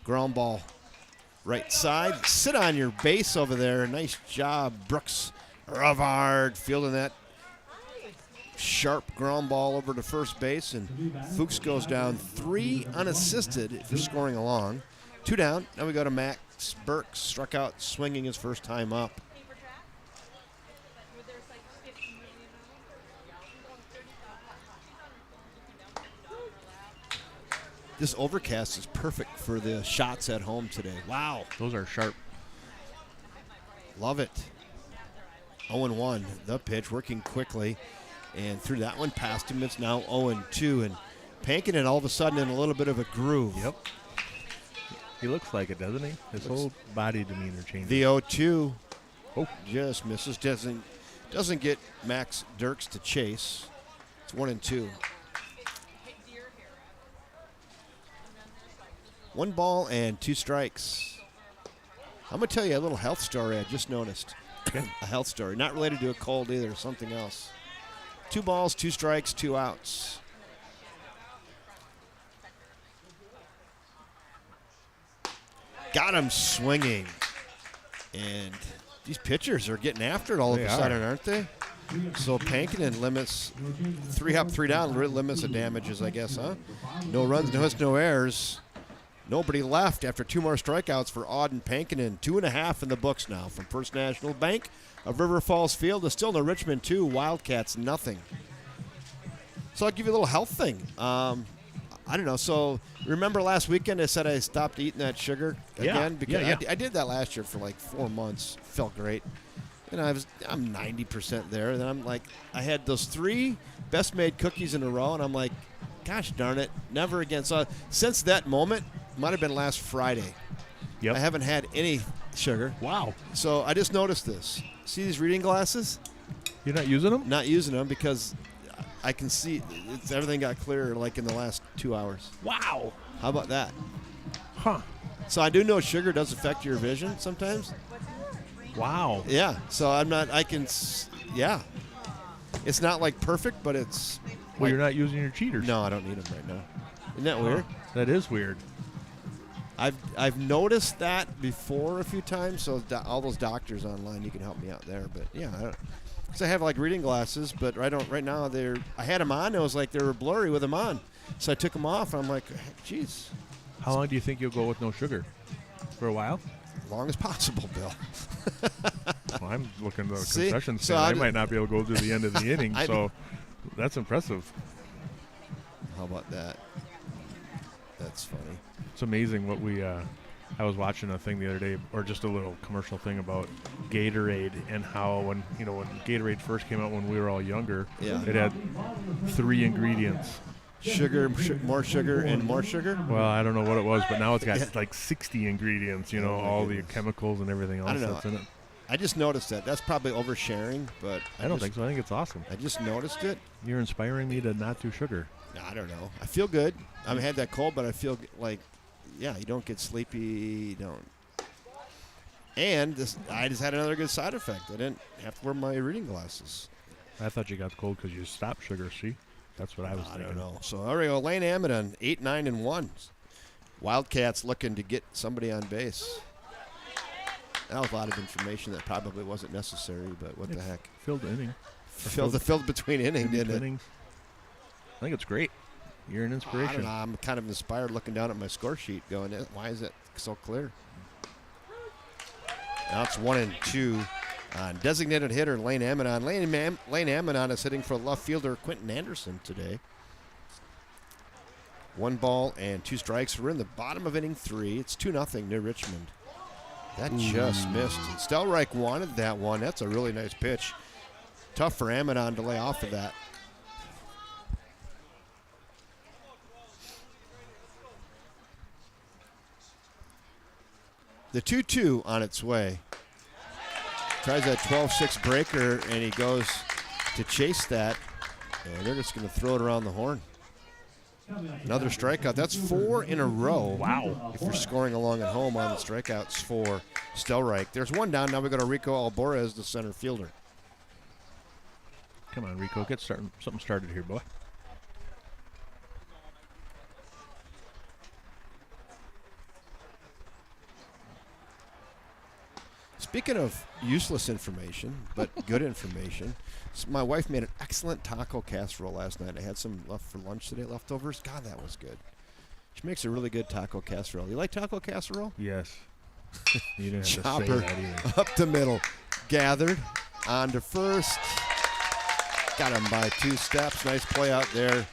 Ground ball right side. Sit on your base over there. Nice job, Brooks Ravard, fielding that sharp ground ball over to first base. And Fuchs goes down 3 unassisted if you're scoring along. 2 down. Now we go to Max Burks. Struck out swinging his first time up. This overcast is perfect for the shots at home today. Wow. Those are sharp. Love it. 0-1, the pitch, working quickly. And through that one past him, it's now 0-2. And Pankinen all of a sudden in a little bit of a groove. Yep. He looks like it, doesn't he? His whole body demeanor changes. The 0-2 just misses. Doesn't get Max Dirks to chase. It's 1-2. 1 ball and 2 strikes. I'm going to tell you a little health story I just noticed. A health story. Not related to a cold either, something else. 2 balls, 2 strikes, 2 outs. Got him swinging. And these pitchers are getting after it all of a sudden, aren't they? So Pankinen limits 3 up, 3 down, limits the damages, I guess, huh? No runs, no hits, no errors. Nobody left after 2 more strikeouts for Auden Pankinen. 2.5 in the books now from First National Bank of River Falls Field. It's still no Richmond 2, Wildcats nothing. So I'll give you a little health thing. I don't know. So remember last weekend I said I stopped eating that sugar again? Because I did that last year for like 4 months. Felt great. And I'm 90% there. Then I'm like, I had those 3 best made cookies in a row, and I'm like, gosh darn it, never again. So since that moment, might have been last Friday. Yep. I haven't had any sugar. Wow. So I just noticed this. See these reading glasses? You're not using them? Not using them because I can see everything got clearer like in the last 2 hours. Wow. How about that? Huh. So I do know sugar does affect your vision sometimes. Wow. Yeah. So yeah. It's not like perfect, but it's. Well, you're not using your cheaters. No, I don't need them right now. Isn't that weird? That is weird. I've noticed that before a few times. So all those doctors online, you can help me out there. But yeah, because I have like reading glasses, but right now I had them on. It was like they were blurry with them on, so I took them off. I'm like, geez. How long do you think you'll go with no sugar? For a while? As long as possible, Bill. Well, I'm looking at the See? concession So stand. I might not be able to go to the end of the inning, I- so that's impressive. How about that? That's funny. It's amazing what we. I was watching a thing the other day, or just a little commercial thing about Gatorade and how when Gatorade first came out when we were all younger, Yeah. it had 3 ingredients. Sugar, more sugar, and more sugar. Well, I don't know what it was, but now it's got Yeah. like 60 ingredients. Oh, my all goodness. the chemicals and everything I else don't know. that's in it. I just noticed that. That's probably oversharing, but I don't think so. I think it's awesome. I just noticed it. You're inspiring me to not do sugar. I don't know. I feel good. I had that cold, but I feel like, yeah, you don't get sleepy. You don't. And I just had another good side effect. I didn't have to wear my reading glasses. I thought you got cold because you stopped sugar. See, that's what I was I thinking. don't know. So there we go. Lane Amadon, 8-9-1. Wildcats looking to get somebody on base. That was a lot of information that probably wasn't necessary, but what the heck? Filled inning. Filled between inning, didn't it? innings. I think it's great. You're an I inspiration. don't know. I'm kind of inspired looking down at my score sheet going, why is it so clear? Now it's 1-2 on designated hitter Lane Amadon. Lane Amadon is hitting for left fielder Quentin Anderson today. 1 ball and 2 strikes. We're in the bottom of inning 3. It's 2-0 near Richmond. That just missed. And Stelreich wanted that one. That's a really nice pitch. Tough for Amadon to lay off of that. The 2-2 on its way. Tries that 12-6 breaker, and he goes to chase that. And they're just going to throw it around the horn. Another strikeout. That's 4 in a row. Wow. If you're scoring along at home on the strikeouts for Stelreich. There's 1 down. Now we go to Rico Alvarez, the center fielder. Come on, Rico. Get something started here, boy. Speaking of useless information, but good information, my wife made an excellent taco casserole last night. I had some left for lunch today, leftovers. God, that was good. She makes a really good taco casserole. You like taco casserole? Yes. You didn't have to say Chopper that either. up the middle. Gathered on to first. Got him by 2 steps. Nice play out there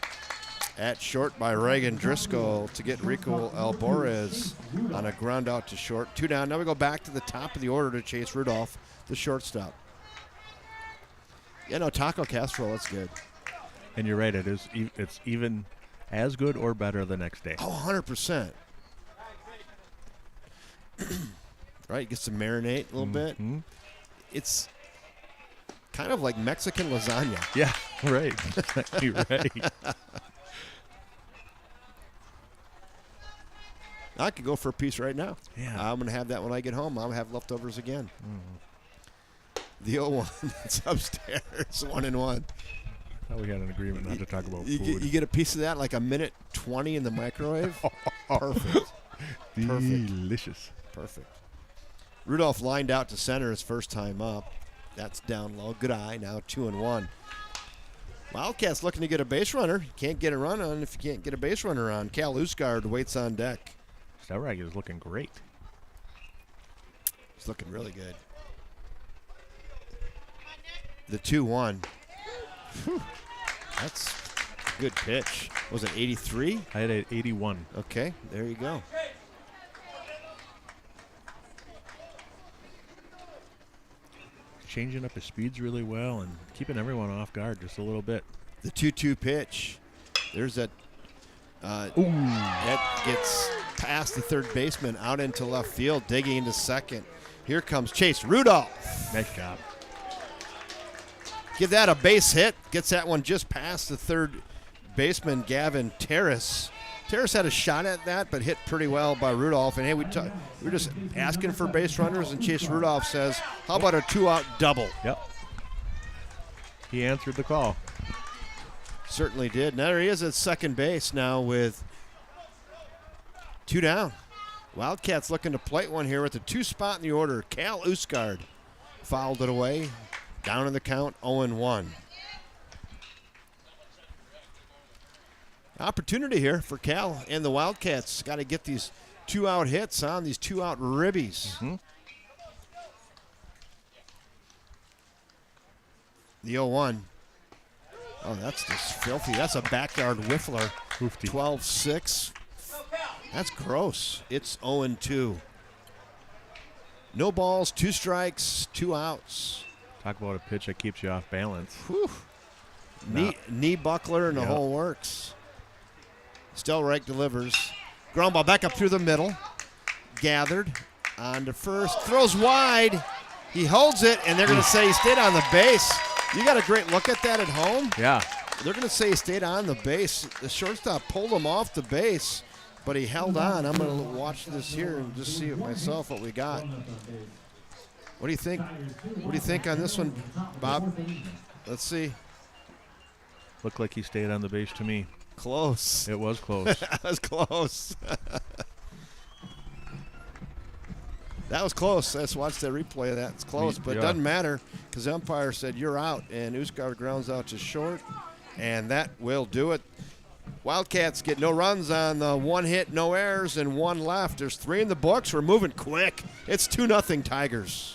at short by Reagan Driscoll to get Rico Alvarez on a ground out to short. 2 down. Now we go back to the top of the order to Chase Rudolph, the shortstop. Yeah, no, taco casserole, that's good. And you're right. It's even as good or better the next day. Oh, 100%. Right, get some marinate a little bit. It's kind of like Mexican lasagna. Yeah, right. Exactly right. I could go for a piece right now. Yeah. I'm going to have that when I get home. I'll have leftovers again. The 0-1, it's upstairs, 1-1. Thought we had an agreement not to talk about You food. get a piece of that, like a minute 20 in the microwave. Perfect. Delicious. Perfect. Rudolph lined out to center his first time up. That's down low. Good eye. Now 2-1. Wildcats looking to get a base runner. Can't get a run on if you can't get a base runner on. Cal Usgard waits on deck. Stelreich is looking great. He's looking really good. The 2-1. Whew. That's a good pitch. Was it 83? I had 81. Okay, there you go. Changing up his speeds really well and keeping everyone off guard just a little bit. The 2-2 pitch. There's that. That gets past the third baseman out into left field, digging into second. Here comes Chase Rudolph. Nice job. Give that a base hit. Gets that one just past the third baseman, Gavin Terrace. Terrace had a shot at that, but hit pretty well by Rudolph. And hey, we're just asking for base runners, and Chase Rudolph says, how about a 2-out double? Yep. He answered the call. Certainly did. Now there he is at second base now with 2 down. Wildcats looking to plate one here with the 2 spot in the order. Cal Usgard fouled it away. Down in the count, 0-1. Opportunity here for Cal and the Wildcats. Got to get these 2-out hits on these 2-out ribbies. Mm-hmm. The 0-1. Oh, that's just filthy. That's a backyard whiffler. 12-6. That's gross. It's 0-2. No balls, 2 strikes, 2 outs. Talk about a pitch that keeps you off balance. Whew. Knee buckler and the whole works. Stelreich delivers. Ground ball back up through the middle. Gathered on to first. Throws wide. He holds it, and they're going to say he stayed on the base. You got a great look at that at home? Yeah. They're going to say he stayed on the base. The shortstop pulled him off the base, but he held on. I'm going to watch this here and just see it myself what we got. What do you think? What do you think on this one, Bob? Let's see. Looked like he stayed on the base to me. Close. It was close. That was close. That was close. Let's watch the replay of that. It's close, but it doesn't matter because the umpire said you're out, and Uskar grounds out to short, and that will do it. Wildcats get no runs on the 1 hit, no errors, and 1 left. There's 3 in the books. We're moving quick. It's 2-0 Tigers.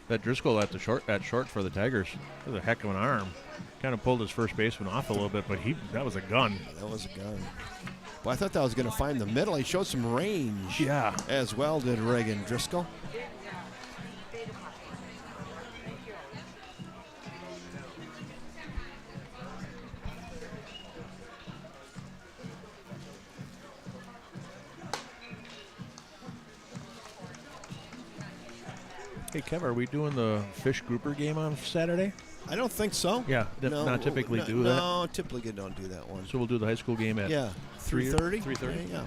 That Driscoll at short for the Tigers. That was a heck of an arm. Kind of pulled his first baseman off a little bit, but that was a gun. That was a gun. Well, I thought that was going to find the middle. He showed some range. Yeah. As well did Reagan Driscoll. Hey, Kev, are we doing the fish grouper game on Saturday? I don't think so. Yeah, not typically do that. No, typically don't do that one. So we'll do the high school game at 3:30. 3:30. Yeah.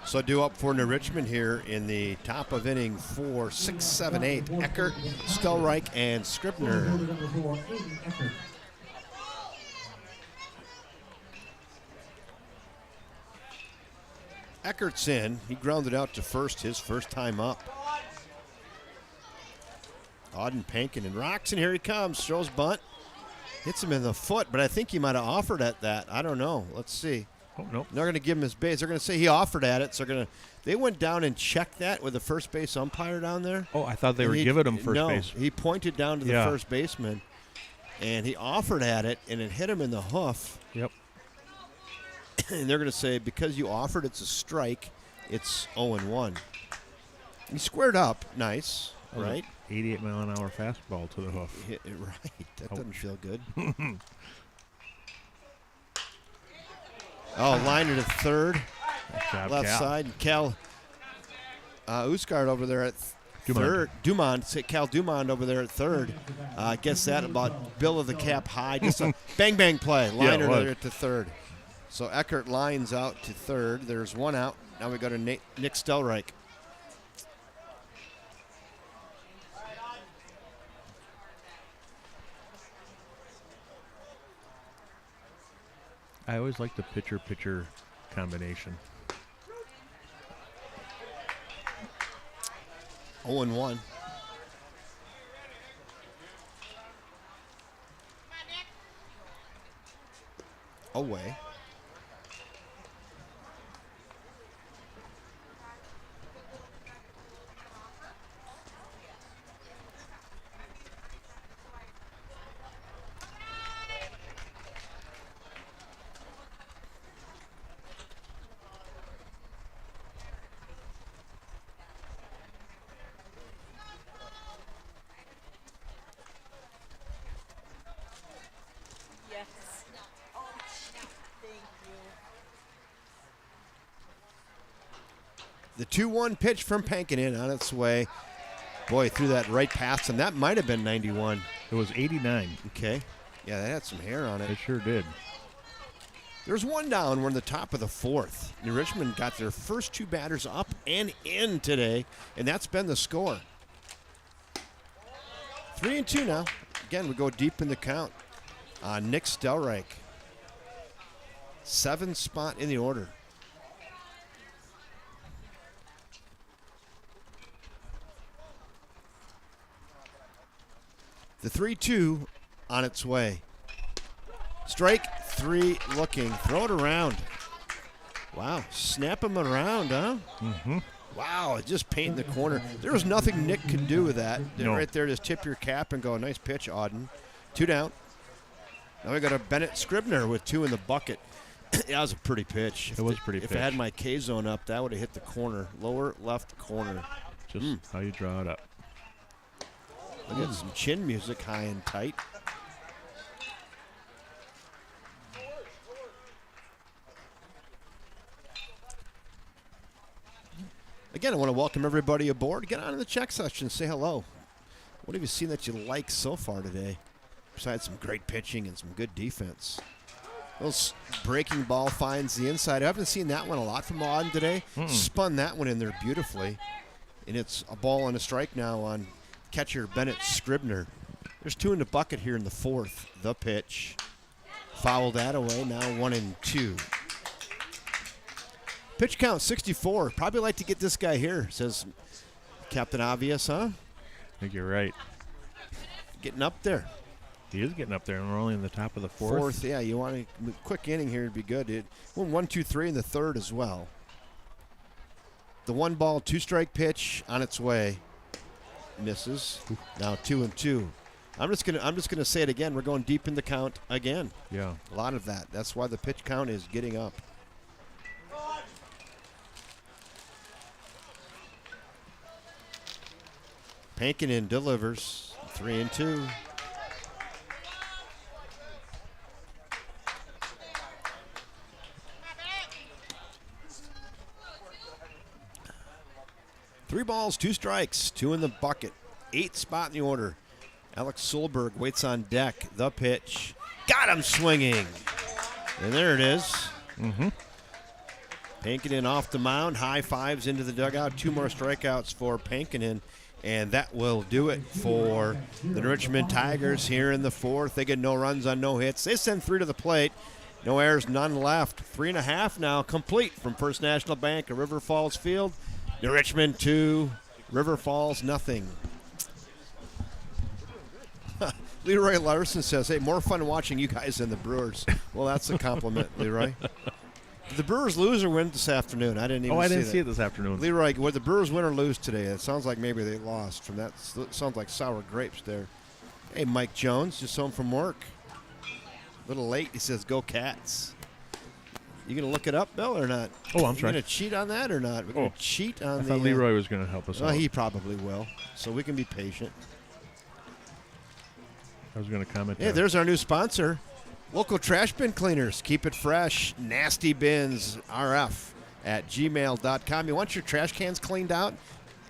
So due up for New Richmond here in the top of inning 4, 6, 7, 8. Eckert, Stelreich, and Scribner. Eckert's in. He grounded out to first his first time up. Auden Pankin and rocks, and here he comes. Throws bunt. Hits him in the foot, but I think he might have offered at that. I don't know. Let's see. Oh, nope. They're going to give him his base. They're going to say he offered at it. So they went down and checked that with the first base umpire down there. Oh, I thought they were giving him first base. No, he pointed down to the first baseman, and he offered at it, and it hit him in the hoof. Yep. And they're going to say, because you offered, it's a strike. It's 0-1. He squared up. Nice. Right? 88-mile-an-hour fastball to the hoof. Right. That doesn't feel good. Liner to third. Job, Left Cal. side. Cal Uskard over there at third. Cal Dumont over there at third. Gets that about bill of the cap high. Just a bang play. Liner there to third. So Eckert lines out to third. There's 1 out. Now we go to Nick Stelreich. I always like the pitcher-pitcher combination. 0-1. Away. The 2-1 pitch from Pankin on its way. Boy, threw that right past him. That might have been 91. It was 89. Okay. Yeah, that had some hair on it. It sure did. There's 1 down. We're in the top of the 4th. New Richmond got their first 2 batters up and in today, and that's been the score. 3-2 now. Again, we go deep in the count. Nick Stelreich. 7th spot in the order. The 3-2 on its way. Strike 3 looking. Throw it around. Wow. Snap him around, huh? Mm-hmm. Wow. Just painting the corner. There was nothing Nick could do with that. No. Right there, just tip your cap and go, nice pitch, Auden. 2 down. Now we got a Bennett Scribner with 2 in the bucket. That was a pretty pitch. It was a pretty If pitch. I had my K-zone up, that would have hit the corner. Lower left corner. Just how you draw it up. Look at some chin music, high and tight. Again, I want to welcome everybody aboard. Get on in the check section, say hello. What have you seen that you like so far today? Besides some great pitching and some good defense. Those breaking ball finds the inside. I haven't seen that one a lot from Auden today. Spun that one in there beautifully. And it's a ball and a strike now on catcher Bennett Scribner. There's 2 in the bucket here in the 4th. The pitch. Foul that away. Now 1-2. Pitch count 64. Probably like to get this guy here, says Captain Obvious, huh? I think you're right. Getting up there. He is getting up there, and we're only in the top of the 4th. Fourth, yeah, you want a quick inning here would be good. It went 1, 2, 3 in the 3rd as well. The 1-ball, 2-strike pitch on its way. Misses. Now 2-2. I'm just gonna say it again. We're going deep in the count again. Yeah. A lot of that. That's why the pitch count is getting up. Pankinen delivers. 3-2. Three balls, 2 strikes, 2 in the bucket. 8th spot in the order. Alex Solberg waits on deck. The pitch. Got him swinging. And there it is. Mm-hmm. Pankinen off the mound. High fives into the dugout. 2 more strikeouts for Pankinen. And that will do it for the Richmond Tigers here in the 4th. They get no runs on no hits. They send 3 to the plate. No errors, none left. 3.5 now complete from First National Bank of River Falls Field. New Richmond 2, River Falls nothing. Leroy Larson says, hey, more fun watching you guys than the Brewers. Well, that's a compliment, Leroy. Did the Brewers lose or win this afternoon? I didn't even see I that. didn't see it this afternoon. Leroy, would the Brewers win or lose today? It sounds like maybe they lost. From that, sounds like sour grapes there. Hey, Mike Jones, just home from work. A little late. He says, go Cats. You going to look it up, Bill, or not? Oh, I'm You sorry. going to cheat on that or not? We're going to cheat on I the... thought Leroy was going to help us Well, out. he probably will. So we can be patient. I was going to comment. Hey, there's our new sponsor. Local trash bin cleaners. Keep it fresh. Nasty Bins RF at gmail.com. You want your trash cans cleaned out?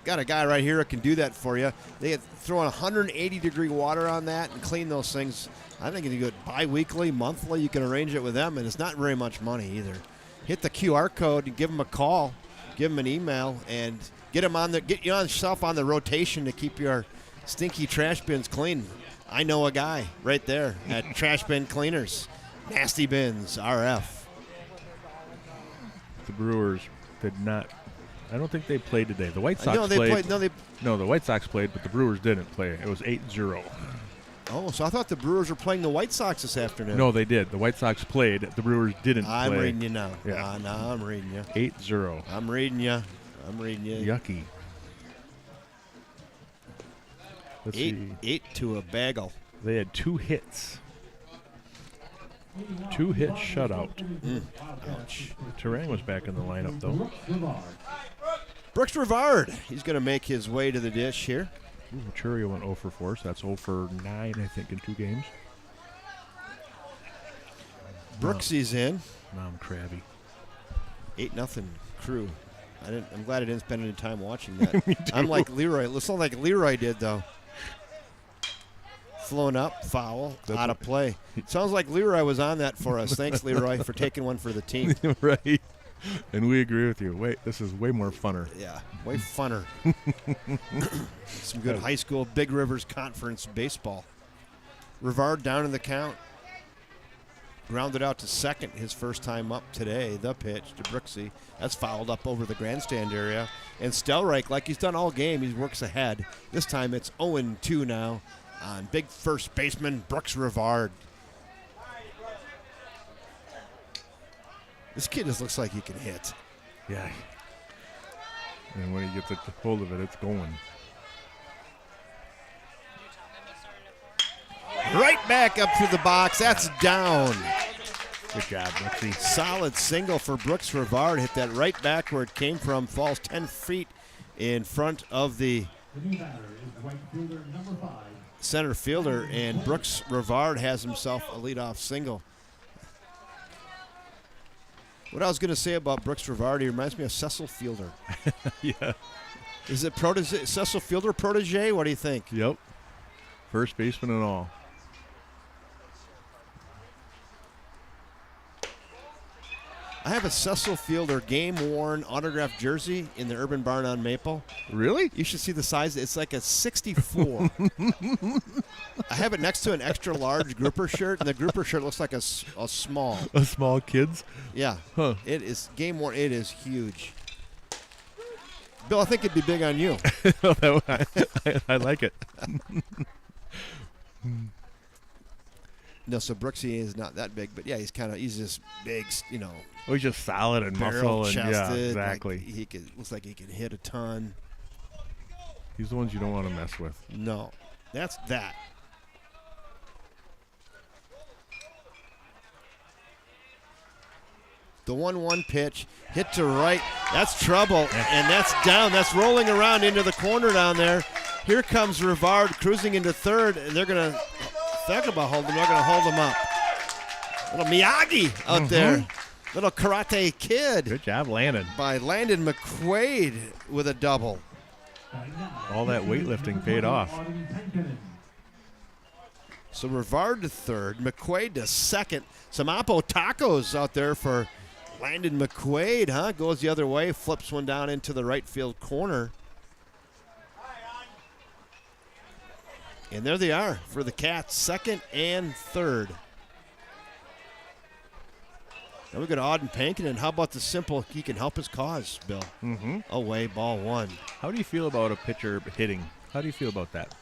Got a guy right here who can do that for you. They throw 180-degree water on that and clean those things. I think if you do it bi-weekly, monthly, you can arrange it with them, and it's not very much money either. Hit the QR code and give them a call, give them an email, and get yourself on the rotation to keep your stinky trash bins clean. I know a guy right there at Trash Bin Cleaners. Nasty Bins RF. The Brewers did not. I don't think they played today. The White Sox No, they played. No, the White Sox played, but the Brewers didn't play. It was 8-0. Oh, so I thought the Brewers were playing the White Sox this afternoon. No, they did. The White Sox played. The Brewers didn't I'm play. reading you now. Yeah. Now I'm reading you. 8-0. I'm reading you. Yucky. Let's see. 8 to a bagel. They had 2 hits. 2-hit shutout. Ouch. Terang was back in the lineup, though. Brooks Rivard. He's going to make his way to the dish here. Ooh, Churio went 0 for 4, so that's 0 for 9, I think, in 2 games. Brooksy's in. Now I'm crabby. 8-0 Crew. I'm glad I didn't spend any time watching that. I'm like Leroy. It sounds like Leroy did, though. Flown up, foul, out of play. Sounds like Leroy was on that for us. Thanks, Leroy, for taking one for the team. Right. And we agree with you. Wait, this is way more funner. Yeah, way funner. Some good high school Big Rivers Conference baseball. Rivard down in the count. Grounded out to second his first time up today. The pitch to Brooksy. That's fouled up over the grandstand area. And Stelreich, like he's done all game, he works ahead. This time it's 0-2 now on big first baseman Brooks Rivard. This kid just looks like he can hit. Yeah. And when he gets a hold of it, it's going. Right back up to the box. That's down. Good job, Brooksy. Solid single for Brooks Rivard. Hit that right back where it came from. Falls 10 feet in front of the The new batter is right fielder number 5. center fielder, and Brooks Rivard has himself a leadoff single. What I was going to say about Brooks Rivard, he reminds me of Cecil Fielder. Yeah. Is it Cecil Fielder protege? What do you think? Yep. First baseman and all. I have a Cecil Fielder game-worn autographed jersey in the Urban Barn on Maple. Really? You should see the size. It's like a 64. I have it next to an extra large grouper shirt, and the grouper shirt looks like a small. A small kids? Yeah. Huh. It is game-worn. It is huge. Bill, I think it'd be big on you. I like it. No, so Brooksy is not that big, but yeah, he's just big, Oh, he's just solid and muscle. And yeah, barrel-chested. exactly. Like looks like he can hit a ton. He's the ones you don't want to mess with. No, that's that. The 1-1 pitch, hit to right. That's trouble, and that's down. That's rolling around into the corner down there. Here comes Rivard cruising into third, and they're going to talk about holding him. They're going to hold him up. Little Miyagi out there. Little Karate Kid. Good job, Landon. By Landon McQuaid with a double. All that weightlifting paid off. So Rivard to third, McQuaid to second. Some Apo tacos out there for Landon McQuaid, huh? Goes the other way, flips one down into the right field corner. And there they are for the Cats, second and third. Now we go to Auden Pankinen. How about the simple, he can help his cause, Bill? Mm-hmm. Away, ball one. How do you feel about a pitcher hitting? How do you feel about that?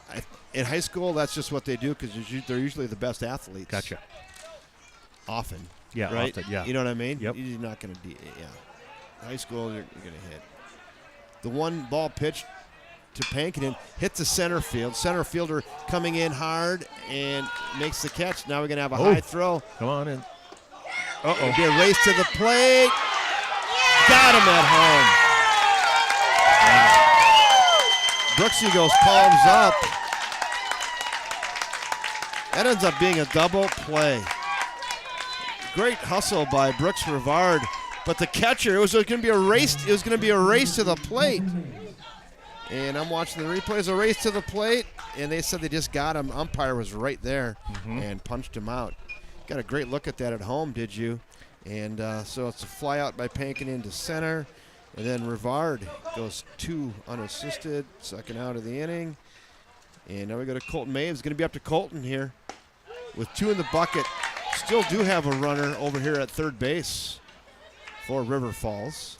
In high school, that's just what they do because they're usually the best athletes. Gotcha. Often. Yeah, right? often, yeah. You know what I mean? Yep. You're not going to be, high school, you're going to hit. The one ball pitch to Pankinen, hits the center field. Center fielder coming in hard and makes the catch. Now we're going to have a high throw. Come on in. It'll be a race to the plate. Got him at home. Brooksy goes palms up. That ends up being a double play. Great hustle by Brooks Rivard, but the catcher, it was going to be a race. It was going to be a race to the plate. And I'm watching the replays, a race to the plate, and they said they just got him. Umpire was right there and punched him out. Got a great look at that at home, did you? And so it's a fly out by Pankinen to center. And then Rivard goes 2 unassisted, second out of the inning. And now we go to Colton Maves. Going to be up to Colton here with 2 in the bucket. Still do have a runner over here at third base for River Falls.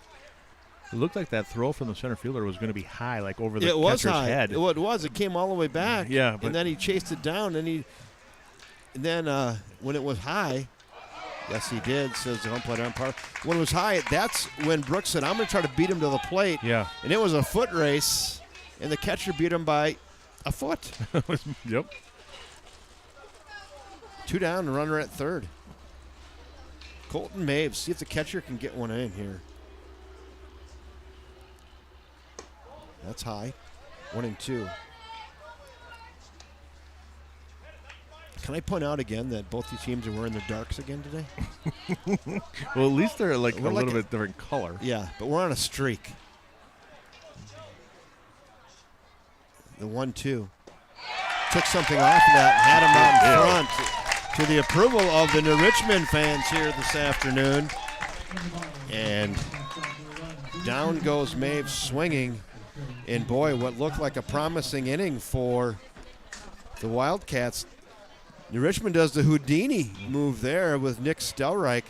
It looked like that throw from the center fielder was going to be high, like over the It was catcher's high. head. It was. It came all the way back. Yeah, but and then he chased it down. And then when it was high, yes, he did, says the home plate umpire. When it was high, that's when Brooks said, I'm going to try to beat him to the plate. Yeah. And it was a foot race, and the catcher beat him by a foot. Yep. 2 down, runner at third. Colton Maves, see if the catcher can get one in here. That's high. 1-2. Can I point out again that both these teams are wearing their darks again today? Well, at least they're like We're a like little bit different color. Yeah, but we're on a streak. The 1-2. Took something off of that and had him out in front to the approval of the New Richmond fans here this afternoon. And down goes Maves swinging. And boy, what looked like a promising inning for the Wildcats. New Richmond does the Houdini move there with Nick Stelreich.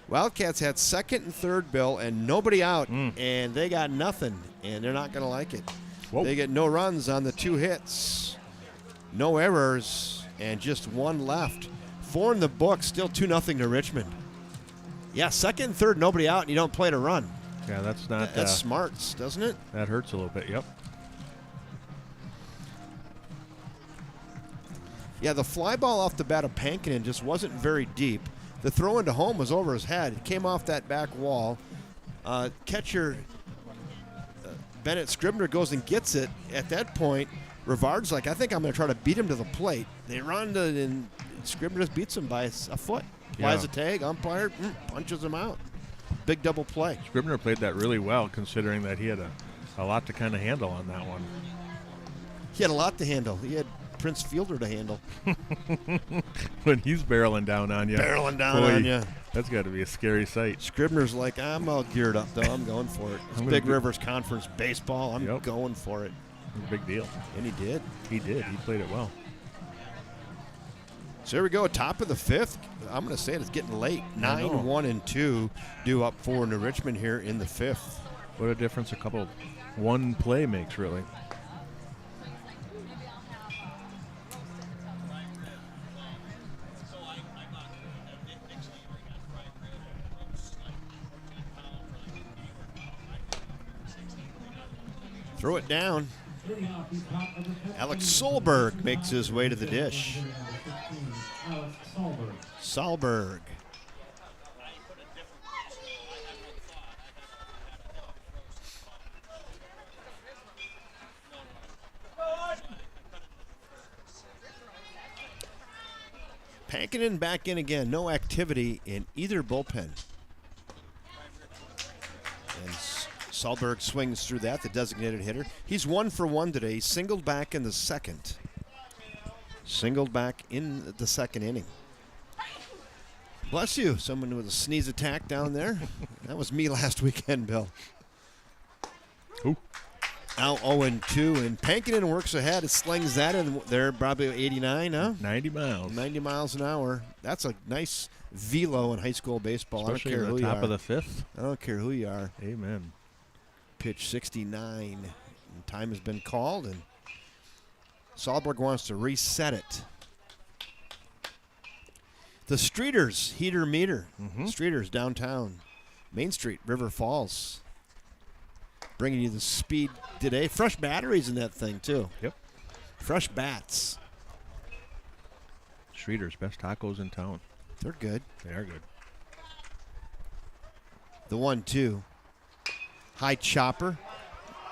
Wildcats had second and third, Bill, and nobody out, and they got nothing, and they're not going to like it. Whoa. They get no runs on the 2 hits. No errors, and just one left. 4 in the book, still 2-0 to Richmond. Yeah, second and third, nobody out, and you don't play to run. Yeah, that's not. That's smarts, doesn't it? That hurts a little bit. Yep. Yeah, the fly ball off the bat of Pankinen just wasn't very deep. The throw into home was over his head. It came off that back wall. Catcher Bennett Scribner goes and gets it. At that point, Rivard's like, I think I'm going to try to beat him to the plate. They run to, and Scribner just beats him by a foot. Applies a tag, umpire, punches him out. Big double play. Scribner played that really well, considering that he had a lot to kind of handle on that one. He had a lot to handle. He had Prince Fielder to handle. When he's barreling down on you. Barreling down on you. That's got to be a scary sight. Scribner's like, I'm all geared up, though. I'm going for it. It's Big Rivers Conference baseball. I'm going for it. Big deal. And he did. He did. He played it well. So here we go, top of the 5th. I'm going to say it's getting late. 9, 1, and 2 due up for New Richmond here in the 5th. What a difference one play makes, really. Throw it down. Alex Solberg makes his way to the dish. Solberg. Pankinen back in again. No activity in either bullpen. And Solberg swings through that, the designated hitter. He's 1 for 1 today. He singled back in the second. Singled back in the second inning. Bless you. Someone with a sneeze attack down there. That was me last weekend, Bill. Ooh. Now 0-2, and Pankinen works ahead. It slings that in there, probably 89, huh? 90 miles. 90 miles an hour. That's a nice velo in high school baseball. Especially I don't care who you are. top of the 5th. I don't care who you are. Amen. Pitch 69. And time has been called, and Solberg wants to reset it. The Streeters, heater meter. Streeters downtown. Main Street, River Falls. Bringing you the speed today. Fresh batteries in that thing, too. Yep. Fresh bats. Streeters, best tacos in town. They're good. They are good. The 1-2. High chopper.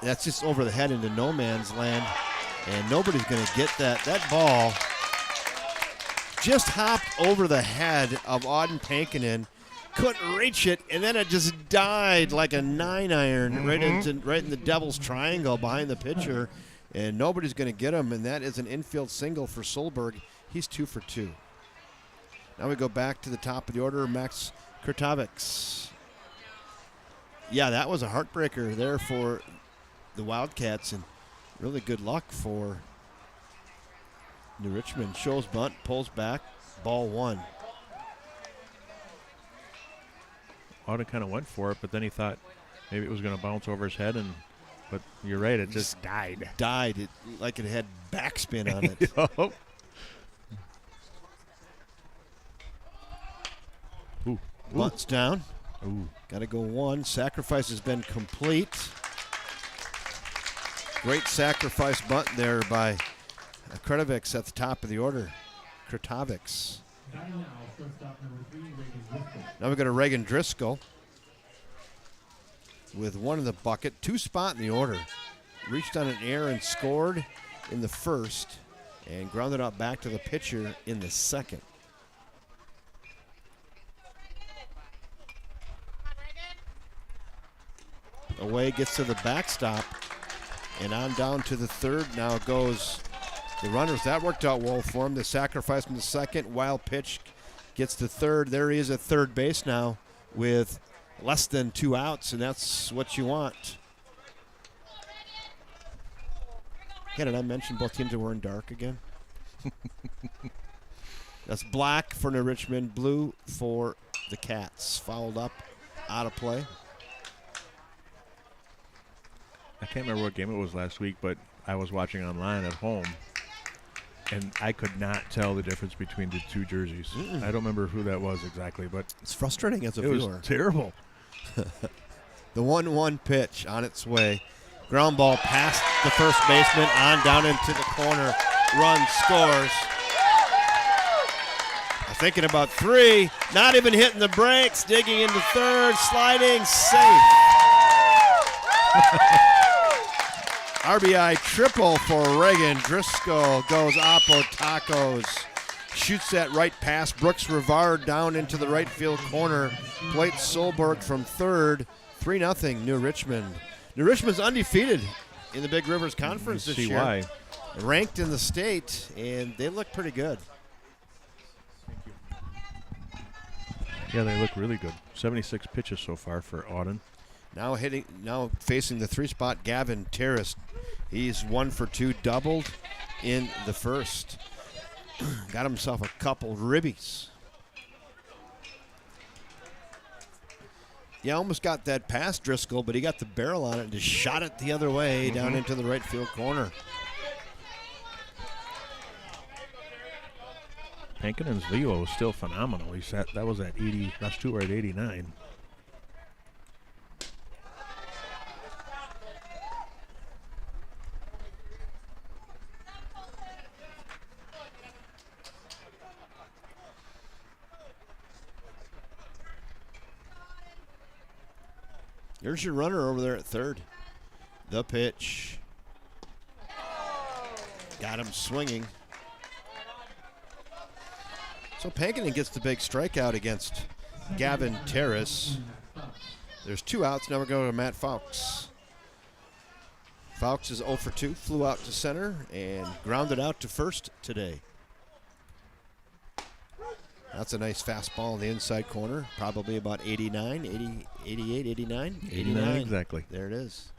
That's just over the head into no man's land. And nobody's going to get that. That ball just hopped over the head of Auden Pankinen. Couldn't reach it, and then it just died like a 9-iron right in the devil's triangle behind the pitcher. And nobody's going to get him, and that is an infield single for Solberg. He's 2 for 2. Now we go back to the top of the order, Max Kurtovics. Yeah, that was a heartbreaker there for the Wildcats, and really good luck for New Richmond. Shows bunt, pulls back, ball 1. Auden kind of went for it, but then he thought maybe it was going to bounce over his head, but you're right, it just died. Died, it like it had backspin on it. Yep. Ooh. Bunt's down. Ooh. Got to go 1. Sacrifice has been complete. Great sacrifice bunt there by Kurtovics at the top of the order. Kurtovics. Now we got a Reagan Driscoll with 1 in the bucket, 2 spot in the order. Reached on an error and scored in the first, and grounded out back to the pitcher in the second. Away gets to the backstop, and on down to the third. Now goes the runners. That worked out well for him. The sacrifice from the second, wild pitch gets to third. There he is at third base now with less than 2 outs, and that's what you want. Yeah, did I mention both teams are wearing dark again? That's black for New Richmond, blue for the Cats. Fouled up, out of play. I can't remember what game it was last week, but I was watching online at home, and I could not tell the difference between the two jerseys. I don't remember who that was exactly, but It's frustrating as a it viewer. was terrible. The 1-1 pitch on its way. Ground ball past the first baseman, on down into the corner. Run scores. Thinking about 3. Not even hitting the brakes. Digging into third. Sliding. Safe. RBI triple for Reagan. Driscoll goes Oppo Tacos. Shoots that right past Brooks Rivard down into the right field corner. Plate Solberg from third. 3-0 New Richmond. New Richmond's undefeated in the Big Rivers Conference this year. Why. Ranked in the state, and they look pretty good. Yeah, they look really good. 76 pitches so far for Auden. Now facing the 3-spot, Gavin Terrace. He's 1 for 2, doubled in the first. Got himself a couple ribbies. Yeah, almost got that past Driscoll, but he got the barrel on it and just shot it the other way down into the right field corner. Pankinen's velo is still phenomenal. That was at 80. That's 2 or at 89. There's your runner over there at third. The pitch. Got him swinging. So Pankinen gets the big strikeout against Gavin Terrace. There's 2 outs. Now we're going to Matt Fawkes. Fawkes is 0 for 2. Flew out to center and grounded out to first today. That's a nice fastball in the inside corner. Probably about 89, 80, 88, 89. 89 exactly. There it is.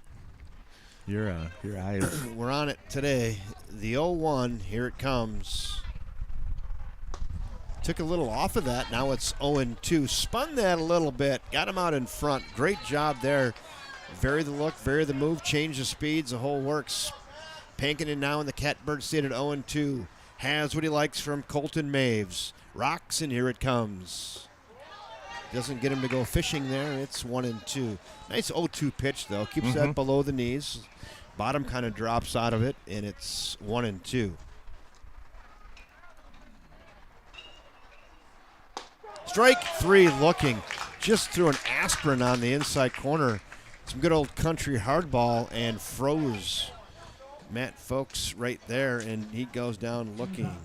Your eyes. We're on it today. The 0-1. Here it comes. Took a little off of that. Now it's 0-2. Spun that a little bit. Got him out in front. Great job there. Vary the look, vary the move, change the speeds. The whole works. Pankinen now in the catbird seat at 0-2. Has what he likes from Colton Maves. Rocks, and here it comes. Doesn't get him to go fishing there. It's 1-2. Nice 0-2 pitch, though. Keeps that below the knees. Bottom kind of drops out of it, and it's 1-2. Strike 3 looking. Just threw an aspirin on the inside corner. Some good old country hardball and froze Matt Fawkes right there, and he goes down looking.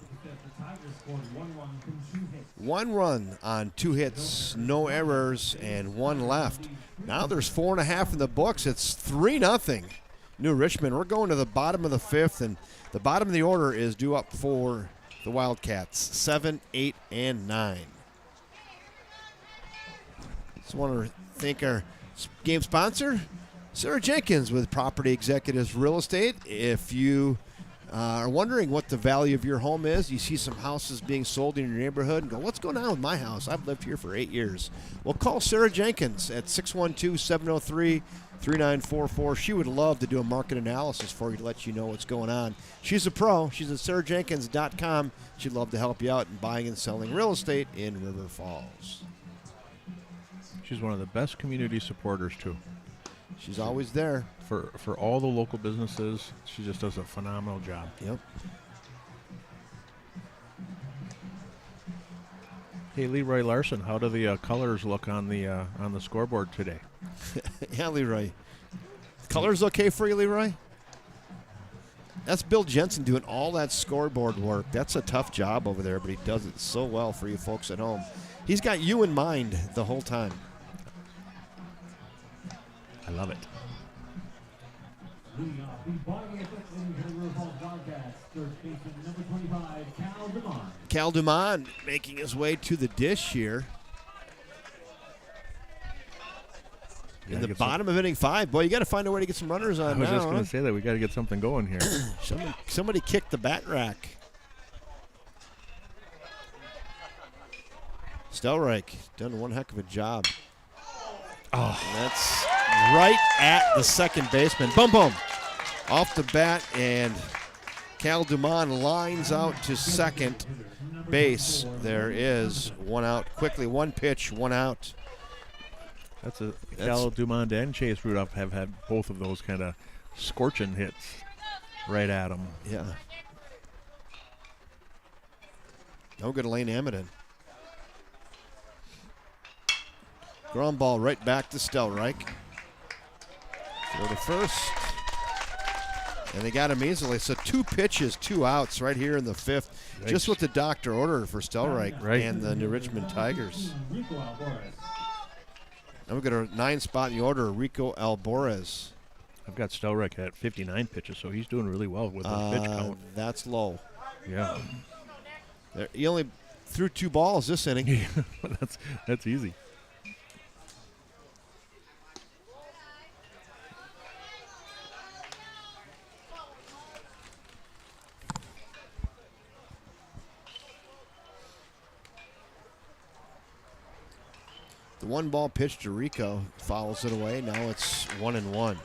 1 run on 2 hits, no errors, and 1 left. Now there's 4.5 in the books. It's 3-0 New Richmond. We're going to the bottom of the 5th, and the bottom of the order is due up for the Wildcats, 7, 8, and 9. Just want to thank our game sponsor, Sarah Jenkins with Property Executives Real Estate. If you are wondering what the value of your home is, you see some houses being sold in your neighborhood and go, what's going on with my house? I've lived here for 8 years. Well, call Sarah Jenkins at 612-703-3944. She would love to do a market analysis for you to let you know what's going on. She's a pro. She's at sarahjenkins.com. She'd love to help you out in buying and selling real estate in River Falls. She's one of the best community supporters, too. She's always there. For all the local businesses, she just does a phenomenal job. Yep. Hey, Leroy Larson, how do the colors look on the scoreboard today? Yeah, Leroy. Colors okay for you, Leroy? That's Bill Jensen doing all that scoreboard work. That's a tough job over there, but he does it so well for you folks at home. He's got you in mind the whole time. I love it. Leading off the bottom of the 5th inning for the River Falls Wildcats, third baseman number 25, Cal Dumont. Cal Dumont making his way to the dish here. In the bottom of inning 5. Boy, you got to find a way to get some runners on now. I was just going to say that. We got to get something going here. Somebody kicked the bat rack. Stelreich done one heck of a job. Oh, and that's right at the second baseman. Boom, boom. Off the bat, and Cal Dumont lines out to second base. There is one out. Quickly, one pitch, one out. Cal Dumont and Chase Rudolph have had both of those kind of scorching hits right at them. Yeah. No good, Lane Amidon. Ground ball right back to Stelreich. Throw to first. And they got him easily. So 2 pitches, 2 outs right here in the 5th. Yikes. Just what the doctor ordered for Stelreich and the New Richmond Tigers. Rico Alvarez. Now we've got a 9 spot in the order, Rico Alvarez. I've got Stelreich at 59 pitches, so he's doing really well with the pitch count. That's low. Yeah. He only threw 2 balls this inning. That's easy. The 1 ball pitch to Rico fouls it away. Now it's 1-1.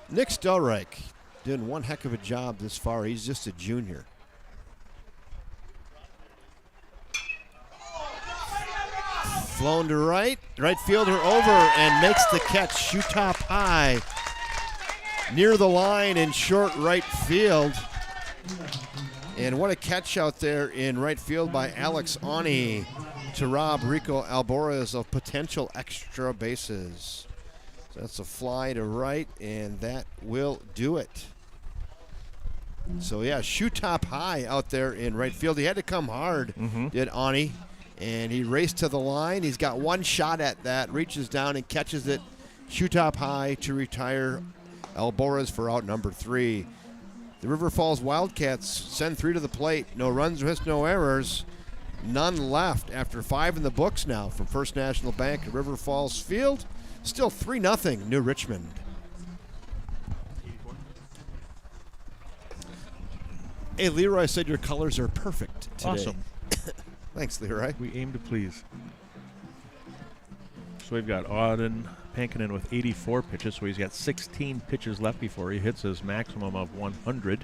Nick Stelreich doing one heck of a job this far. He's just a junior. Flown to right. Right fielder over and makes the catch. Shoe top high. Near the line in short right field. And what a catch out there in right field by Alex Ani to rob Rico Alvarez of potential extra bases. So that's a fly to right, and that will do it. So, yeah, shoe top high out there in right field. He had to come hard, did Ani, and he raced to the line. He's got 1 shot at that, reaches down and catches it shoe top high to retire Alvarez for out number 3. The River Falls Wildcats send 3 to the plate. No runs, missed, no errors. None left after 5 in the books now from First National Bank at River Falls Field. Still 3-0 New Richmond. Hey, Leroy said your colors are perfect today. Awesome. Thanks, Leroy. We aim to please. So we've got Auden Pankinen with 84 pitches, so he's got 16 pitches left before he hits his maximum of 100.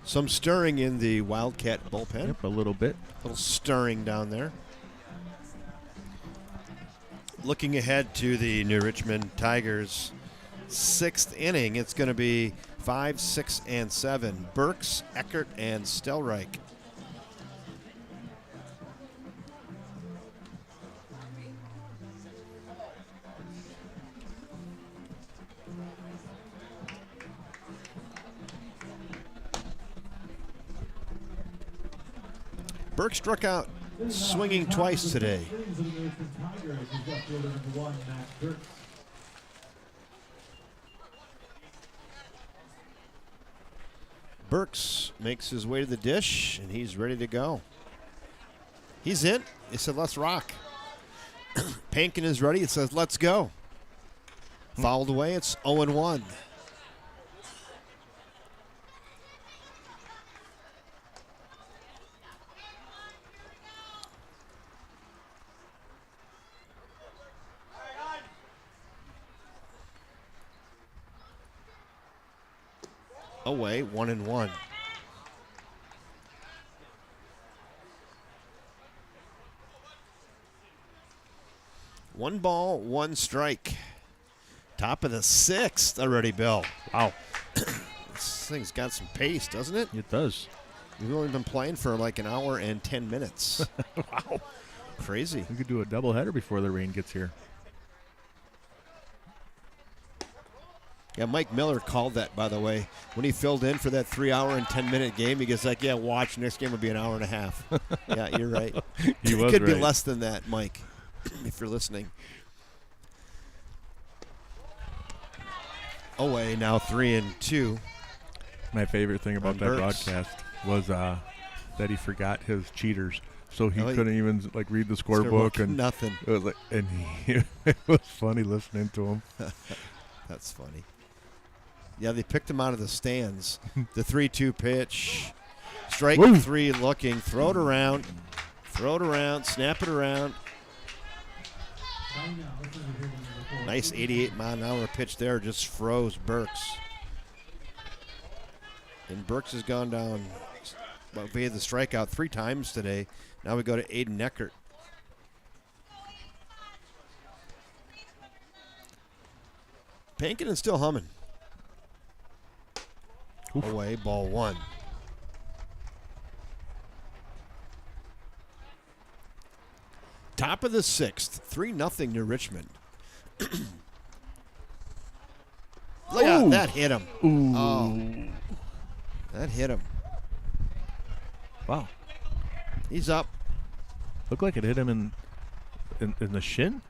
Some stirring in the Wildcat bullpen. Yep, a little bit. A little stirring down there. Looking ahead to the New Richmond Tigers' 6th inning, it's going to be 5, 6, and 7. Burks, Eckert, and Stelreich. Burke struck out swinging twice today. Burks makes his way to the dish, and he's ready to go. He's in. He said, let's rock. Pankin is ready. It says, let's go. Fouled away. It's 0-1. Away, 1-1. One ball, 1 strike. Top of the 6th already, Bill. Wow. This thing's got some pace, doesn't it? It does. We've only been playing for like an hour and 10 minutes. Wow. Crazy. We could do a doubleheader before the rain gets here. Yeah, Mike Miller called that, by the way. When he filled in for that 3-hour and 10-minute game, he goes like, yeah, watch, next game will be an hour and a half. Yeah, you're right. He was could be right. less than that, Mike, if you're listening. Away, now 3-2. My favorite thing about that Burks. broadcast was that he forgot his cheaters. So he Oh, couldn't even like read the scorebook and nothing. It was like, and it was funny listening to him. That's funny. Yeah, they picked him out of the stands. The 3-2 pitch. Strike Woo. 3 looking. Throw it around, snap it around. Batting now, let's have a hit on number 4. Nice 88-mile-an-hour pitch there, just froze Burks. And Burks has gone down via the strikeout 3 times today. Now we go to Aiden Eckert. Pankinen still humming. Oof. Away, ball 1. Top of the 6th, 3-0 New Richmond. Look out, that hit him. Ooh. Oh, that hit him. Wow. He's up. Looked like it hit him in the shin.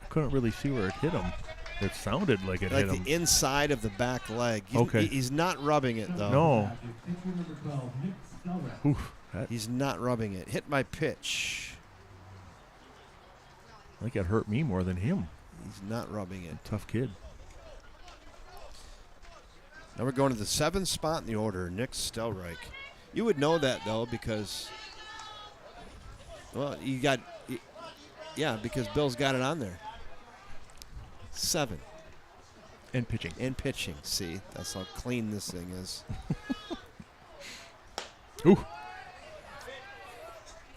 I couldn't really see where it hit him. It sounded like it Like hit him. the inside of the back leg. Okay. He's not rubbing it, though. No. Pitcher number 12, Nick Stelrath. Oof. That, He's not rubbing it. Hit my pitch. I think it hurt me more than him. He's not rubbing it. Tough kid. Now we're going to the 7th spot in the order, Nick Stelreich. You would know that, though, because, well, because Bill's got it on there. 7. And pitching. And pitching. See, that's how clean this thing is. Ooh.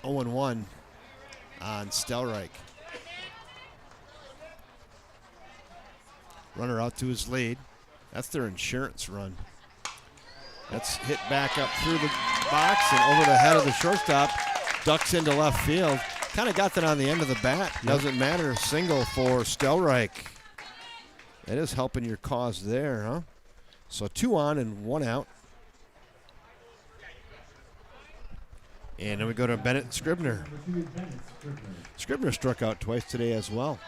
0-1 on Stelreich. Runner out to his lead. That's their insurance run. That's hit back up through the box and over the head of the shortstop. Ducks into left field. Kind of got that on the end of the bat. Yep. Doesn't matter. Single for Stelreich. That is helping your cause there, huh? So 2 on and 1 out. And then we go to Bennett Scribner. Number 2 is Bennett Scribner. Scribner struck out twice today as well.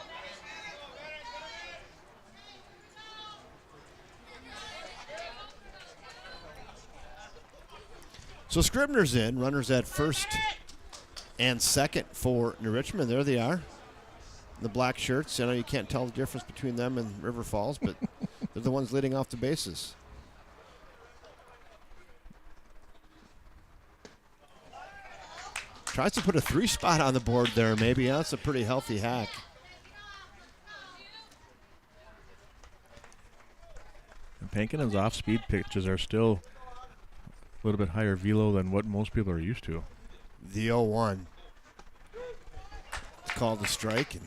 So Scribner's in. Runners at first and second for New Richmond. There they are. The black shirts. I know you can't tell the difference between them and River Falls, but they're the ones leading off the bases. Tries to put a 3 spot on the board there, maybe. That's a pretty healthy hack. And Pankinen's off-speed pitches are still a little bit higher velo than what most people are used to. The 0-1. It's called a strike, and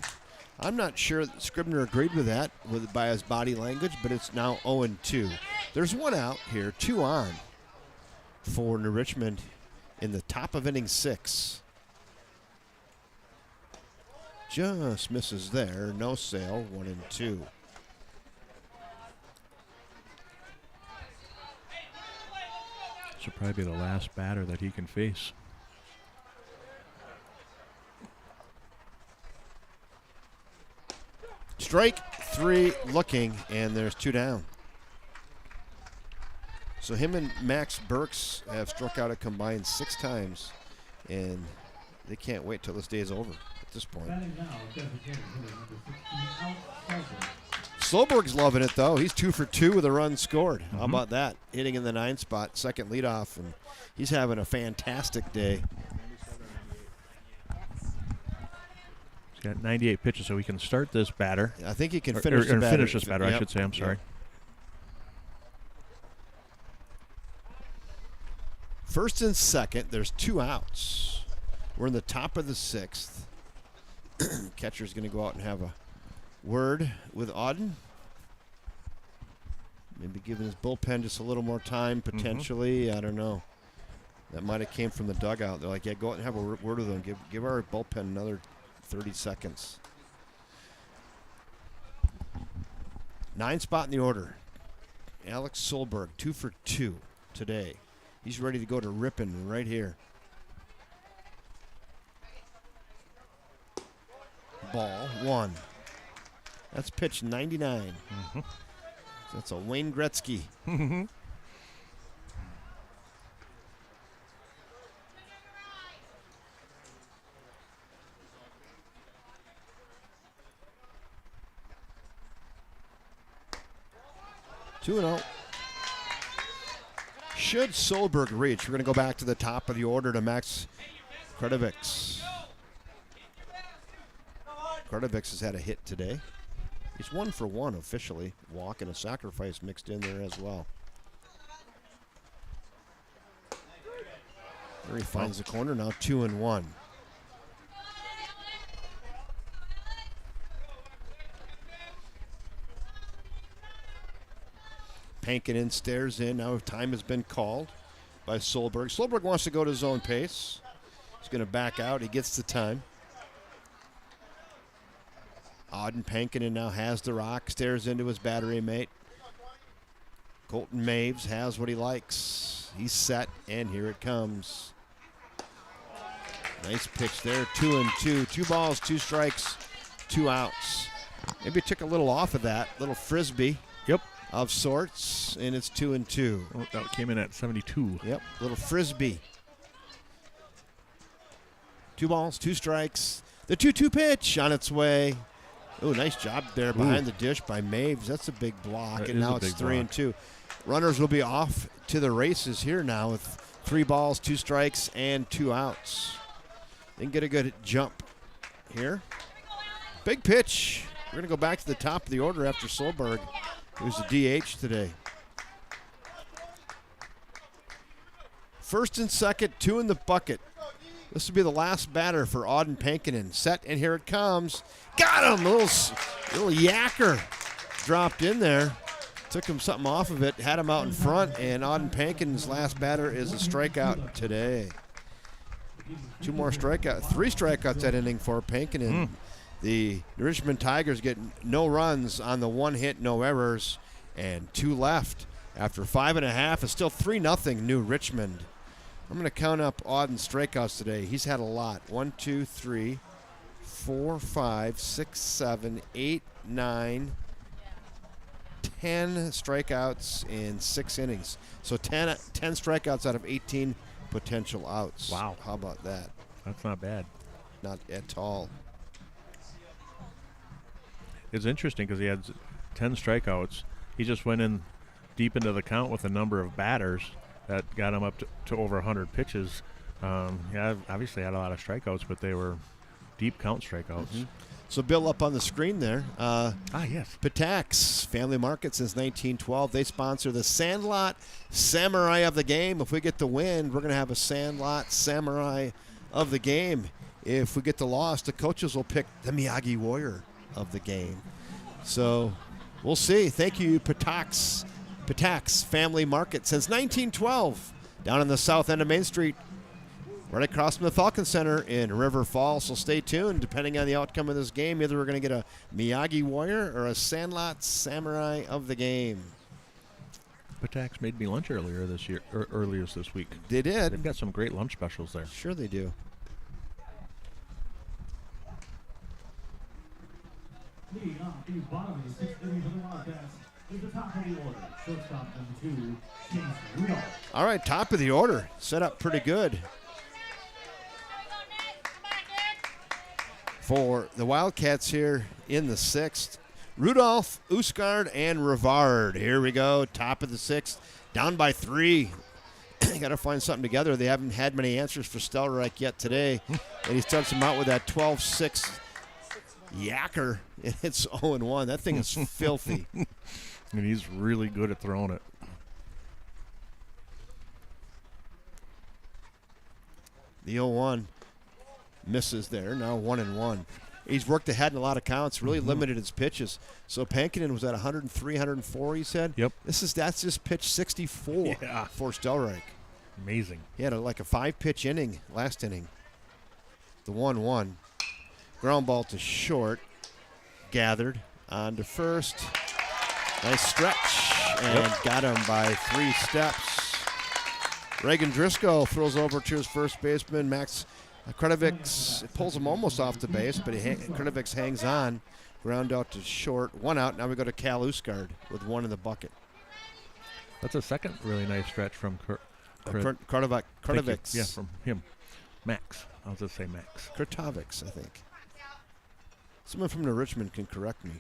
I'm not sure that Scribner agreed with that by his body language, but it's now 0-2. There's 1 out here, 2 on for New Richmond in the top of inning 6. Just misses there. No sale. 1-2. Should probably be the last batter that he can face. Strike 3 looking, and there's 2 down. So him and Max Burks have struck out a combined 6 times, and they can't wait till this day is over at this point. Batting now, designated hitter number 16, Al Salzberg. Solberg's loving it, though. He's 2 for 2 with a run scored. How about that? Hitting in the 9 spot, second leadoff, and he's having a fantastic day. He's got 98 pitches, so he can start this batter. I think he can Or finish the batter. finish this batter, I Yep. should say. I'm sorry. Yep. First and second, there's 2 outs. We're in the top of the 6th. Catcher's going to go out and have a word with Auden. Maybe giving his bullpen just a little more time, potentially. I don't know. That might have came from the dugout. They're like, yeah, go out and have a word with them. Give our bullpen another 30 seconds. 9 spot in the order. Alex Solberg, 2 for 2 today. He's ready to go to Ripon right here. Ball 1. That's pitch 99. So that's a Wayne Gretzky. Two and 0. Should Solberg reach, we're going to go back to the top of the order to Max Kredovics. Kratovics has had a hit today. He's 1 for 1 officially. Walk and a sacrifice mixed in there as well. There he finds the corner now, 2-1. Pankinen stares in. Now time has been called by Solberg. Solberg wants to go to his own pace. He's going to back out. He gets the time. Auden Pankinen now has the rock, stares into his battery mate. Colton Maves has what he likes. He's set, and here it comes. Nice pitch there, 2-2. 2 balls, 2 strikes, 2 outs. Maybe took a little off of that, little frisbee. Yep. Of sorts, and it's 2-2. Oh, that came in at 72. Yep, little frisbee. 2 balls, 2 strikes. The 2-2 pitch on its way. Oh, nice job there behind the dish by Maves. That's a big block, That and is now a it's big 3-2. Runners will be off to the races here now with 3 balls, 2 strikes, and 2 outs. They can get a good jump here. Big pitch. We're going to go back to the top of the order after Solberg, who's the DH today. First and second, 2 in the bucket. This will be the last batter for Auden Pankinen. Set, and here it comes. Got him! Little yacker dropped in there. Took him something off of it, had him out in front, and Auden Pankinen's last batter is a strikeout today. 2 more strikeouts, 3 strikeouts that inning for Pankinen. The Richmond Tigers get no runs on the 1 hit, no errors, and 2 left. After 5.5, it's still 3-0 New Richmond. I'm going to count up Auden's strikeouts today. He's had a lot. 1, 2, 3, 4, 5, 6, 7, 8, 9, 10 strikeouts in 6 innings. So 10 strikeouts out of 18 potential outs. Wow. How about that? That's not bad. Not at all. It's interesting because he had 10 strikeouts. He just went in deep into the count with a number of batters that got him up to over 100 pitches. Yeah, obviously had a lot of strikeouts, but they were deep count strikeouts. So Bill, up on the screen there. Yes. Patax, family market since 1912. They sponsor the Sandlot Samurai of the game. If we get the win, we're going to have a Sandlot Samurai of the game. If we get the loss, the coaches will pick the Miyagi Warrior of the game. So we'll see. Thank you, Patax Family Market since 1912, down in the south end of Main Street, right across from the Falcon Center in River Falls. So stay tuned. Depending on the outcome of this game, either we're going to get a Miyagi Warrior or a Sandlot Samurai of the game. Patax made me lunch earlier this week. They did. They've got some great lunch specials there. Sure they do. Leading off the bottom of the 6th inning for the Wildcats is the top of the order. Shortstop number 2, James Rudolph. All right, top of the order. Set up pretty good for the Wildcats here in the 6th. Rudolph, Uskard, and Rivard. Here we go, top of the 6th. Down by 3. Got to find something together. They haven't had many answers for Stelreich yet today. And he starts him out with that 12-6 yacker. It's 0-1. That thing is filthy. And he's really good at throwing it. The 0-1 misses there. Now 1-1. He's worked ahead in a lot of counts, really limited his pitches. So Pankinen was at 103, 104, he said? Yep. That's just pitch 64 for Stelreich. Amazing. He had a 5-pitch inning last inning. The 1-1. Ground ball to short. Gathered on to first. Nice stretch. And got him by 3 steps. Reagan Driscoll throws over to his first baseman, Max Kratovics. Pulls him almost off the base, but Kratovics hangs on. Ground out to short. 1 out. Now we go to Cal Uskard with 1 in the bucket. That's a second really nice stretch from Kratovics. Yeah, from him. Max. I'll just say Max. Kratovics, I think. Someone from New Richmond can correct me.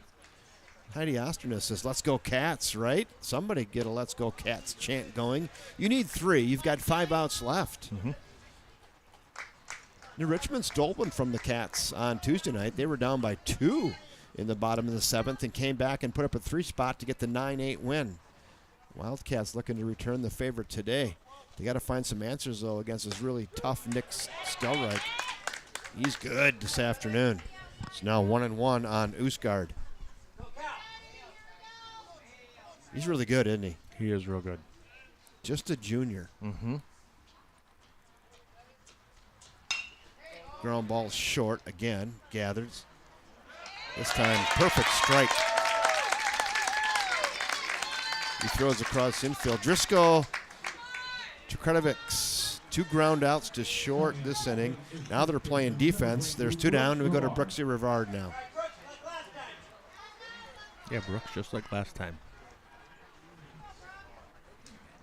Heidi Osternes says, let's go Cats, right? Somebody get a let's go Cats chant going. You need 3. You've got 5 outs left. New Richmond stole one from the Cats on Tuesday night. They were down by 2 in the bottom of the 7th and came back and put up a 3 spot to get the 9-8 win. Wildcats looking to return the favor today. They got to find some answers, though, against this really tough Nick Stelreich. He's good this afternoon. It's now 1-1 on Oosgaard. He's really good, isn't he? He is real good. Just a junior. Mm-hmm. Ground ball short again. Gathers. This time, perfect strike. He throws across infield. Driscoll to Kretovics. 2 ground outs to short this inning. Now they're playing defense. There's 2 down. We go to Brooksy Rivard now. Yeah, Brooks, just like last time.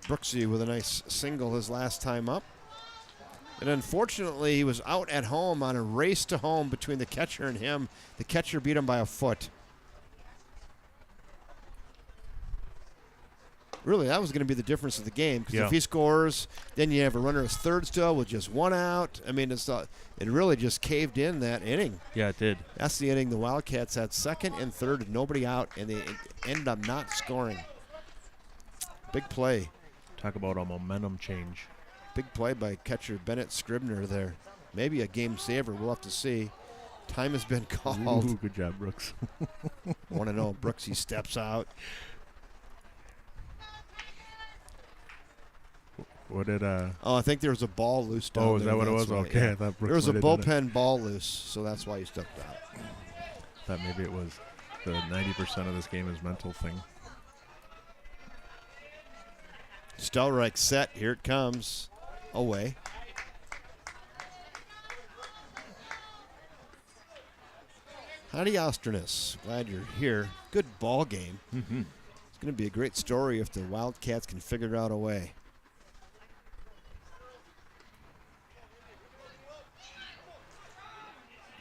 Brooksy with a nice single his last time up. And unfortunately, he was out at home on a race to home between the catcher and him. The catcher beat him by a foot. Really, that was going to be the difference of the game. Because if he scores, then you have a runner as third still with just 1 out. I mean, it really just caved in that inning. Yeah, it did. That's the inning the Wildcats had second and third and nobody out, and they ended up not scoring. Big play. Talk about a momentum change. Big play by catcher Bennett Scribner there. Maybe a game saver. We'll have to see. Time has been called. Ooh, good job, Brooks. 1-0. Brooksy steps out. What did I think there was a ball loose down there. is that what it was? Right. Okay, Yeah. I thought Brooks There was a might have done it. bullpen ball loose, so that's why he stepped out. Thought maybe it was the 90% of this game is mental thing. Stelreich set. Here it comes. Away. Howdy, Osternis. Glad you're here. Good ball game. Mm-hmm. It's going to be a great story if the Wildcats can figure out a way.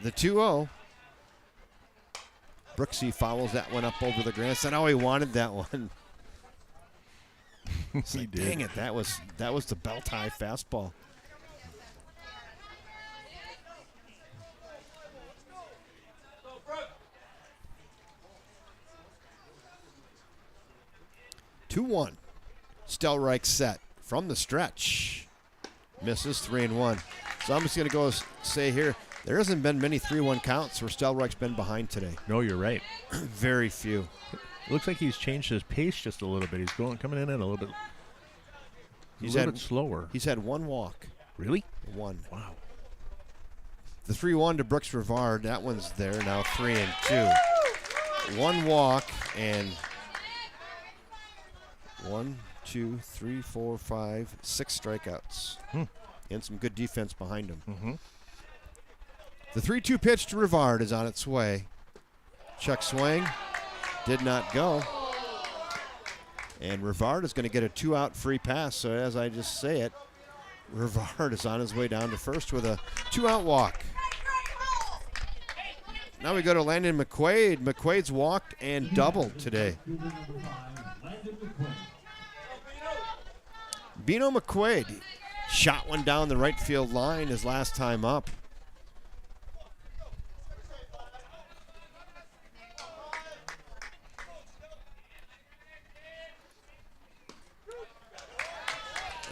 The 2-0. Brooksy fouls that one up over the grandstand. Oh, he wanted that one. He Like, did. dang it, that was the belt high fastball. Two 2-1. Stelreich set from the stretch. Misses 3-1. So I'm just going to go say here, there hasn't been many 3-1 counts where Stelreich's been behind today. No, you're right. Very few. It looks like he's changed his pace just a little bit. He's coming in a little bit. He's a little bit slower. He's had 1 walk. Really? 1. Wow. The 3-1 to Brooks Rivard. That one's there now. 3-2. 1 walk and 1, 2, 3, 4, 5, 6 strikeouts. And some good defense behind him. Mm-hmm. The 3-2 pitch to Rivard is on its way. Check swing. Did not go. And Rivard is going to get a 2-out free pass. So as I just say it, Rivard is on his way down to first with a 2-out walk. Now we go to Landon McQuaid. McQuaid's walked and doubled today. Bino McQuaid shot one down the right field line his last time up.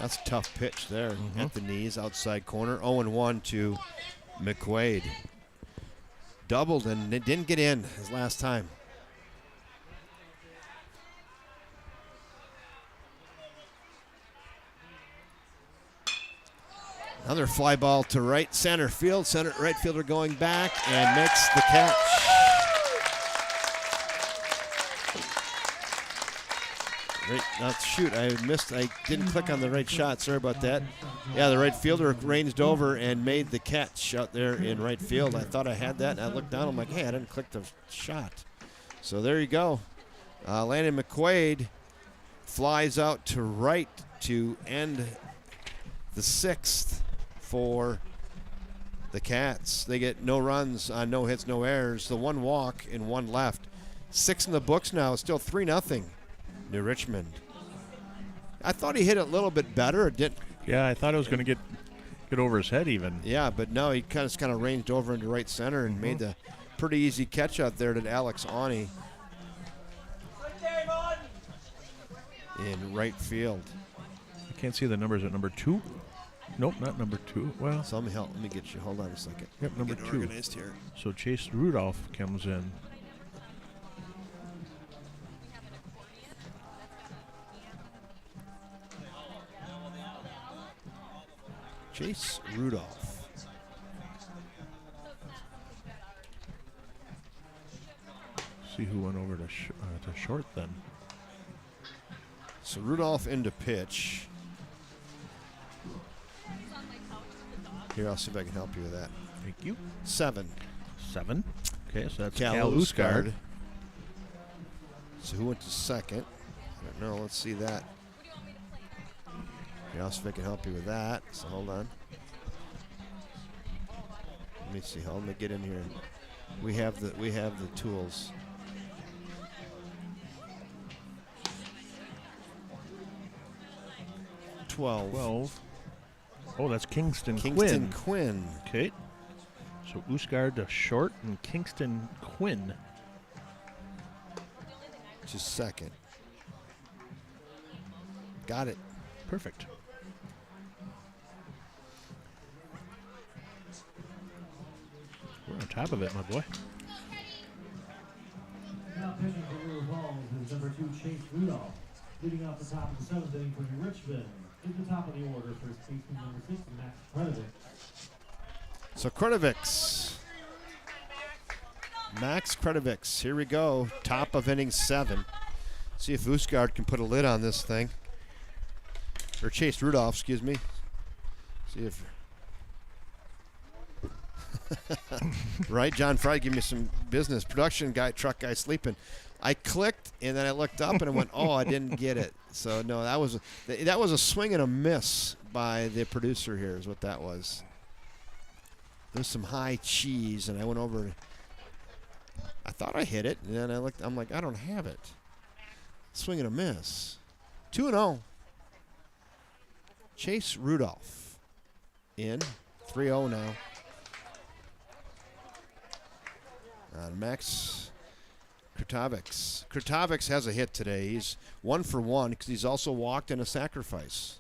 That's a tough pitch there at the knees, outside corner. 0-1 to McQuaid. Doubled and it didn't get in his last time. Another fly ball to right center field. Right fielder going back and makes the catch. Shoot, I missed. I didn't click on the right shot. Sorry about that. Yeah, the right fielder ranged over and made the catch out there in right field. I thought I had that, and I looked down. I'm like, hey, I didn't click the shot. So there you go. Landon McQuaid flies out to right to end the 6th for the Cats. They get no runs on no hits, no errors. The 1 walk and 1 left. 6 in the books now. It's still 3-0. New Richmond. I thought he hit it a little bit better. It didn't. Yeah, I thought it was going to get. get over his head even. Yeah, but no, he kind of ranged over into right center and made the pretty easy catch out there to Alex Awney in right field. I can't see the numbers at number 2. Nope, not number 2. Well, So let me get you. Hold on a second. Yep, number Get 2. organized here. So Chase Rudolph comes in. Chase Rudolph. See who went over to short then. So Rudolph into pitch. Here, I'll see if I can help you with that. Thank you. 7. 7. Okay, so that's Cal Cal Usgard. Usgard. So who went to second? I don't know. Let's see that. Here, I'll see if I can help you with that. So hold on. Let me see. Let me get in here. We have the tools. Twelve. 12. Oh, that's Kingston Kingston Quinn. Quinn. Okay. So Usgard to short and Kingston Quinn. Just second. Got it. Perfect. We're on top of it, my boy. Now pitching for River Falls is number 2, Chase Rudolph. Leading off the top of the 7th inning for Richmond is the top of the order for baseman number 6, Max Kretovic. So Kretovic. Max Kretovic. Here we go. Top of inning 7. See if Usgard can put a lid on this thing. Or Chase Rudolph, excuse me. See if. Right, John Fry, give me some business. Production guy, truck guy sleeping. I clicked and then I looked up and I went, oh, I didn't get it. So no, that was a swing and a miss by the producer here. Is what that was. There's some high cheese, and I went over. I thought I hit it, and then I looked. I'm like, I don't have it. Swing and a miss. 2-0. Chase Rudolph in 3-0 now. Max Kretovic. Kretovic has a hit today. He's 1 for 1 because he's also walked in a sacrifice.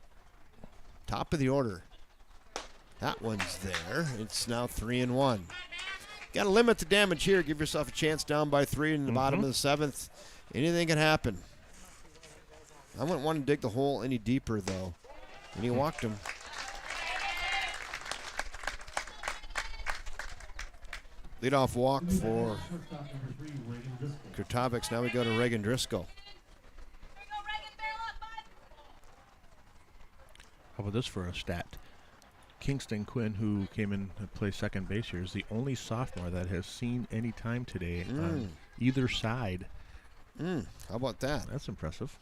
Top of the order. That one's there. It's now 3-1. Got to limit the damage here. Give yourself a chance down by 3 in the bottom of the 7th. Anything can happen. I wouldn't want to dig the hole any deeper, though. And he walked him. Leadoff walk for Kretovic. Now we go to Reagan Driscoll. How about this for a stat? Kingston Quinn, who came in to play second base here, is the only sophomore that has seen any time today on either side. How about that? That's impressive.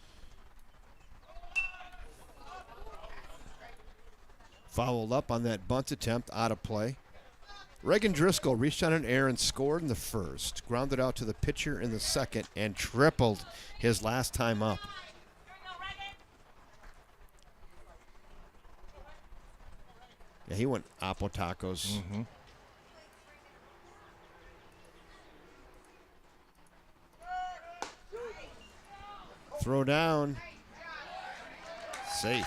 Fouled up on that bunt attempt, out of play. Reagan Driscoll reached on an error and scored in the first, grounded out to the pitcher in the second, and tripled his last time up. Yeah, he went Apple Tacos. Throw down. Safe.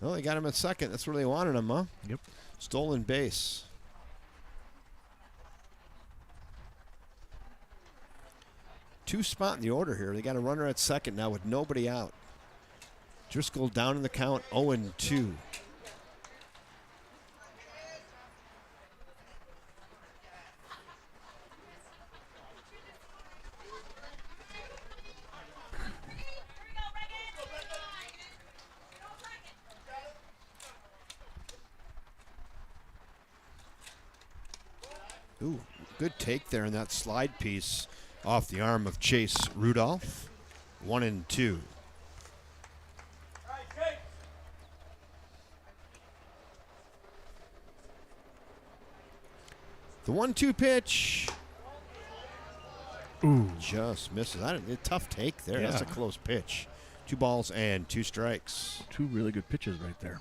Well, they got him at second. That's where they wanted him, huh? Yep. Stolen base. Two spot in the order here. They got a runner at second now with nobody out. Driscoll down in the count, 0-2. Ooh, good take there in that slide piece off the arm of Chase Rudolph. 1-2. The 1-2 pitch. Ooh. Just misses. A tough take there. Yeah. That's a close pitch. 2 balls and 2 strikes. 2 really good pitches right there.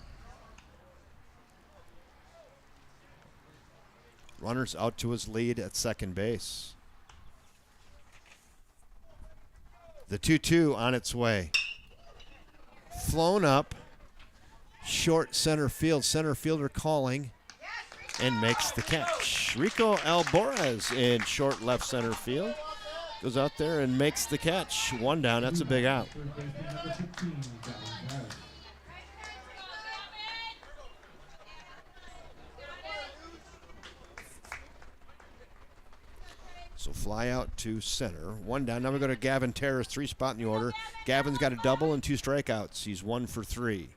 Runners out to his lead at second base. The 2-2 on its way. Flown up. Short center field. Center fielder calling. And makes the catch. Rico Alvarez in short left center field. Goes out there and makes the catch. 1 down. That's a big out. Third baseman number 15, Gavin Harris. So fly out to center. 1 down. Now we go to Gavin Terrace, 3 spot in the order. Gavin's got a double and 2 strikeouts. He's 1 for 3.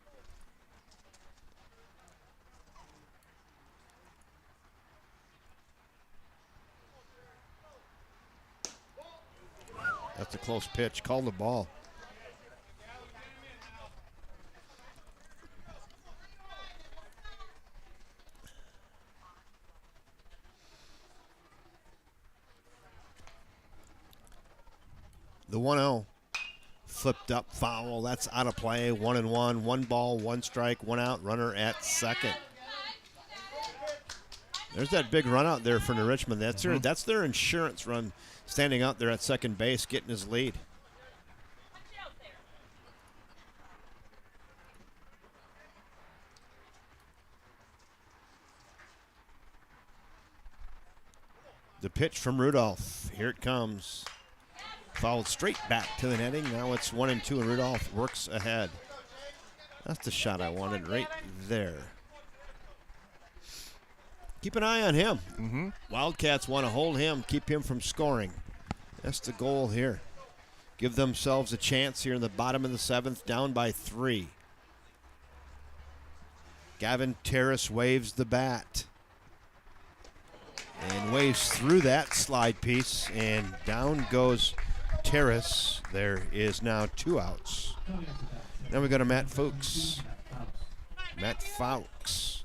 That's a close pitch. Call the ball. The 1-0 flipped up foul. That's out of play. 1-1. 1 ball, 1 strike, 1 out. Runner at second. There's that big run out there for New Richmond. That's their insurance run, standing out there at second base, getting his lead. The pitch from Rudolph. Here it comes. Fouled straight back to the netting. Now it's 1-2, and Rudolph works ahead. That's the shot I wanted right there. Keep an eye on him. Wildcats want to hold him, keep him from scoring. That's the goal here. Give themselves a chance here in the bottom of the 7th, down by 3. Gavin Terrace waves the bat. And waves through that slide piece, and down goes Terrace. There is now 2 outs. Then we go to Matt Fuchs. Matt Fawkes.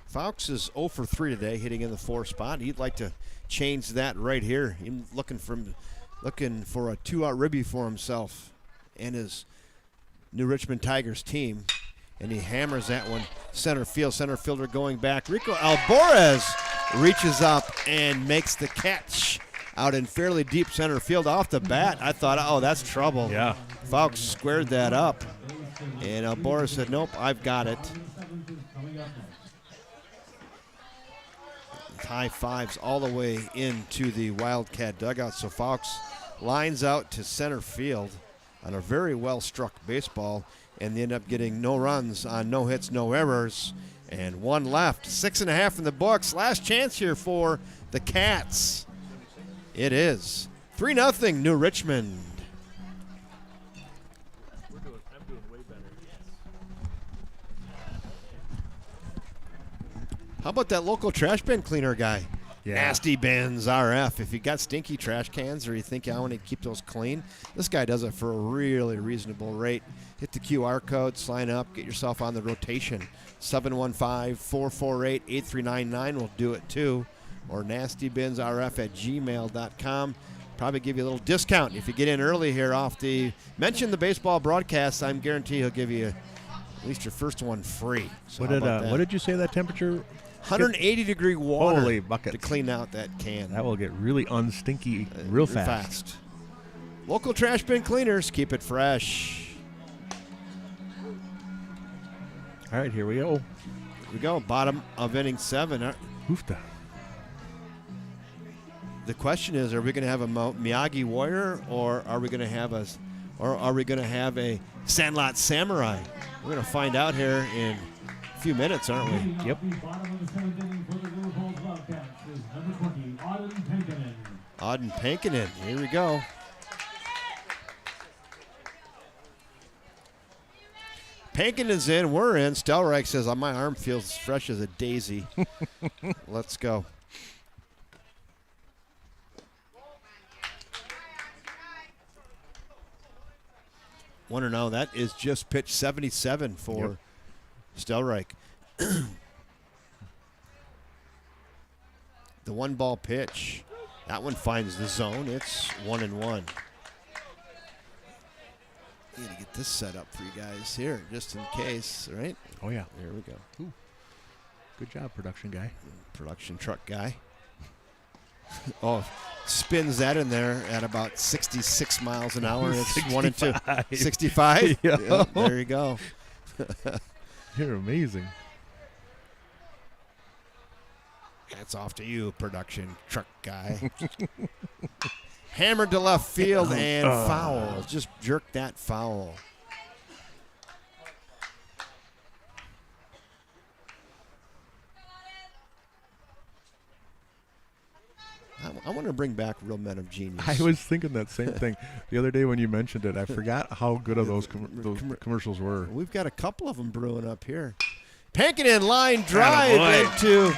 Fawkes is 0 for 3 today, hitting in the 4 spot. He'd like to change that right here. He's looking for a 2-out ribby for himself and his New Richmond Tigers team. And he hammers that one center field. Center fielder going back. Rico Alvarez reaches up and makes the catch out in fairly deep center field off the bat. I thought, oh, that's trouble. Yeah. Fawkes squared that up. And Alvarez said, nope, I've got it. High fives all the way into the Wildcat dugout. So Fawkes lines out to center field on a very well-struck baseball, and they end up getting no runs on no hits, no errors, and 1 left. 6.5 in the books. Last chance here for the Cats. It is 3-0 New Richmond. How about that local trash bin cleaner guy? Yeah. Nasty Bins RF. If you got stinky trash cans or you think I want to keep those clean, this guy does it for a really reasonable rate. Hit the QR code, sign up, get yourself on the rotation. 715-448-8399 will do it too. Or nastybinsrf@gmail.com. Probably give you a little discount if you get in early here off mention the baseball broadcast. I'm guarantee he'll give you at least your first one free. So What did you say that temperature? 180-degree water. Holy buckets. To clean out that can. That will get really unstinky real fast. Local trash bin cleaners, keep it fresh. All right, here we go. Here we go, bottom of inning 7. Hoofda. The question is, are we going to have a Miyagi Warrior, or are we going to have a Sandlot Samurai? We're going to find out here in a few minutes, aren't we? Yep. The bottom of the 7th inning for the River Falls Wildcats is number 20, Auden Pankinen. Auden Pankinen, here we go. Pankinen's in, we're in. Stelreich says, my arm feels fresh as a daisy. Let's go. Want to know, that is just pitch 77 for Stelreich. The 1-ball pitch. That one finds the zone. It's 1-1. I need to get this set up for you guys here, just in case, right? Oh, yeah. There we go. Ooh. Good job, production guy. Production truck guy. Oh, spins that in there at about 66 miles an hour. It's 1 and 2. 65? Yeah. Yeah, there you go. You're amazing. That's off to you, production truck guy. Hammered to left field and foul. Just jerked that foul. I want to bring back Real Men of Genius. I was thinking that same thing the other day when you mentioned it. I forgot how good of those commercials were. We've got a couple of them brewing up here. Pankin line drive into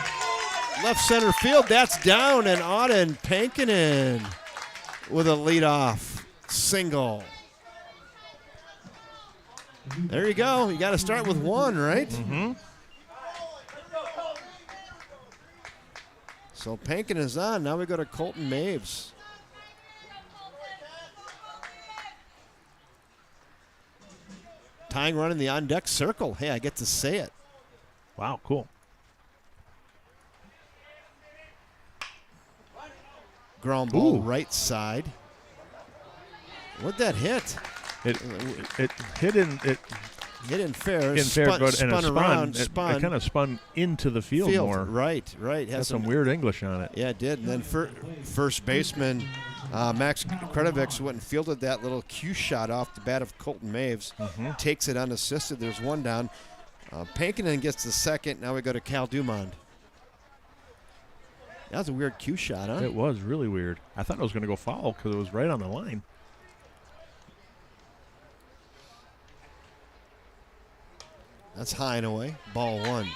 left center field. That's down, and Auden Pankinen with a leadoff single. There you go. You got to start with one, right? Mm-hmm. So Pankin is on. Now we go to Colton Maves. Tying run in the on-deck circle. Hey, I get to say it. Wow, cool. Ground ball Ooh. right side. What'd that hit? It hit in it Hit in fair. but and spun it around. It kind of spun into the field more. Right. Has some weird English on it. Yeah, it did. And then first baseman Max Kredovic went and fielded that little cue shot off the bat of Colton Maves. Takes it unassisted. There's one down. Pankinen gets the second. Now we go to Cal Dumond. That was a weird cue shot, huh? It was really weird. I thought it was going to go foul because it was right on the line. That's high and away. Ball one.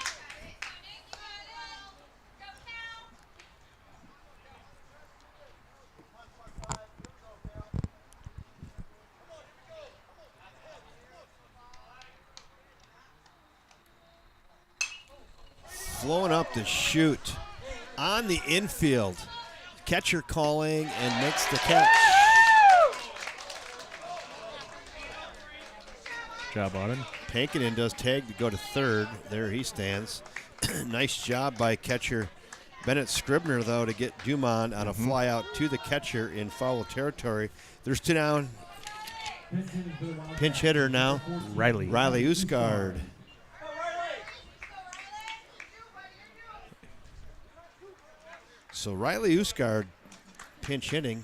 Flowing up the chute on the infield. Catcher calling and makes the catch. Job on him. Pankinen does tag to go to third. There he stands. Nice job by catcher Bennett Scribner, though, to get Dumond on a fly out to the catcher in foul territory. There's two down. Pinch hitter now. Riley Usgard. So Riley Usgard pinch hitting.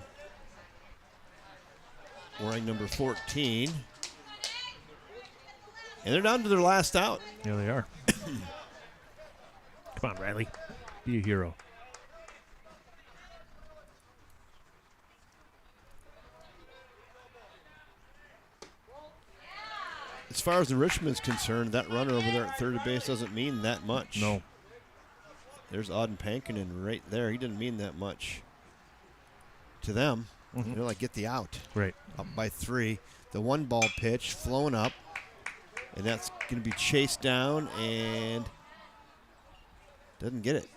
Wearing number 14. And they're down to their last out. Yeah, they are. Come on, Riley. Be a hero. As far as the Richmond's concerned, that runner over there at third base doesn't mean that much. No. There's Auden Pankinen right there. He didn't mean that much to them. They're like, get the out. Right. Up by 3. The 1-ball pitch flowing up. And that's going to be chased down and doesn't get it.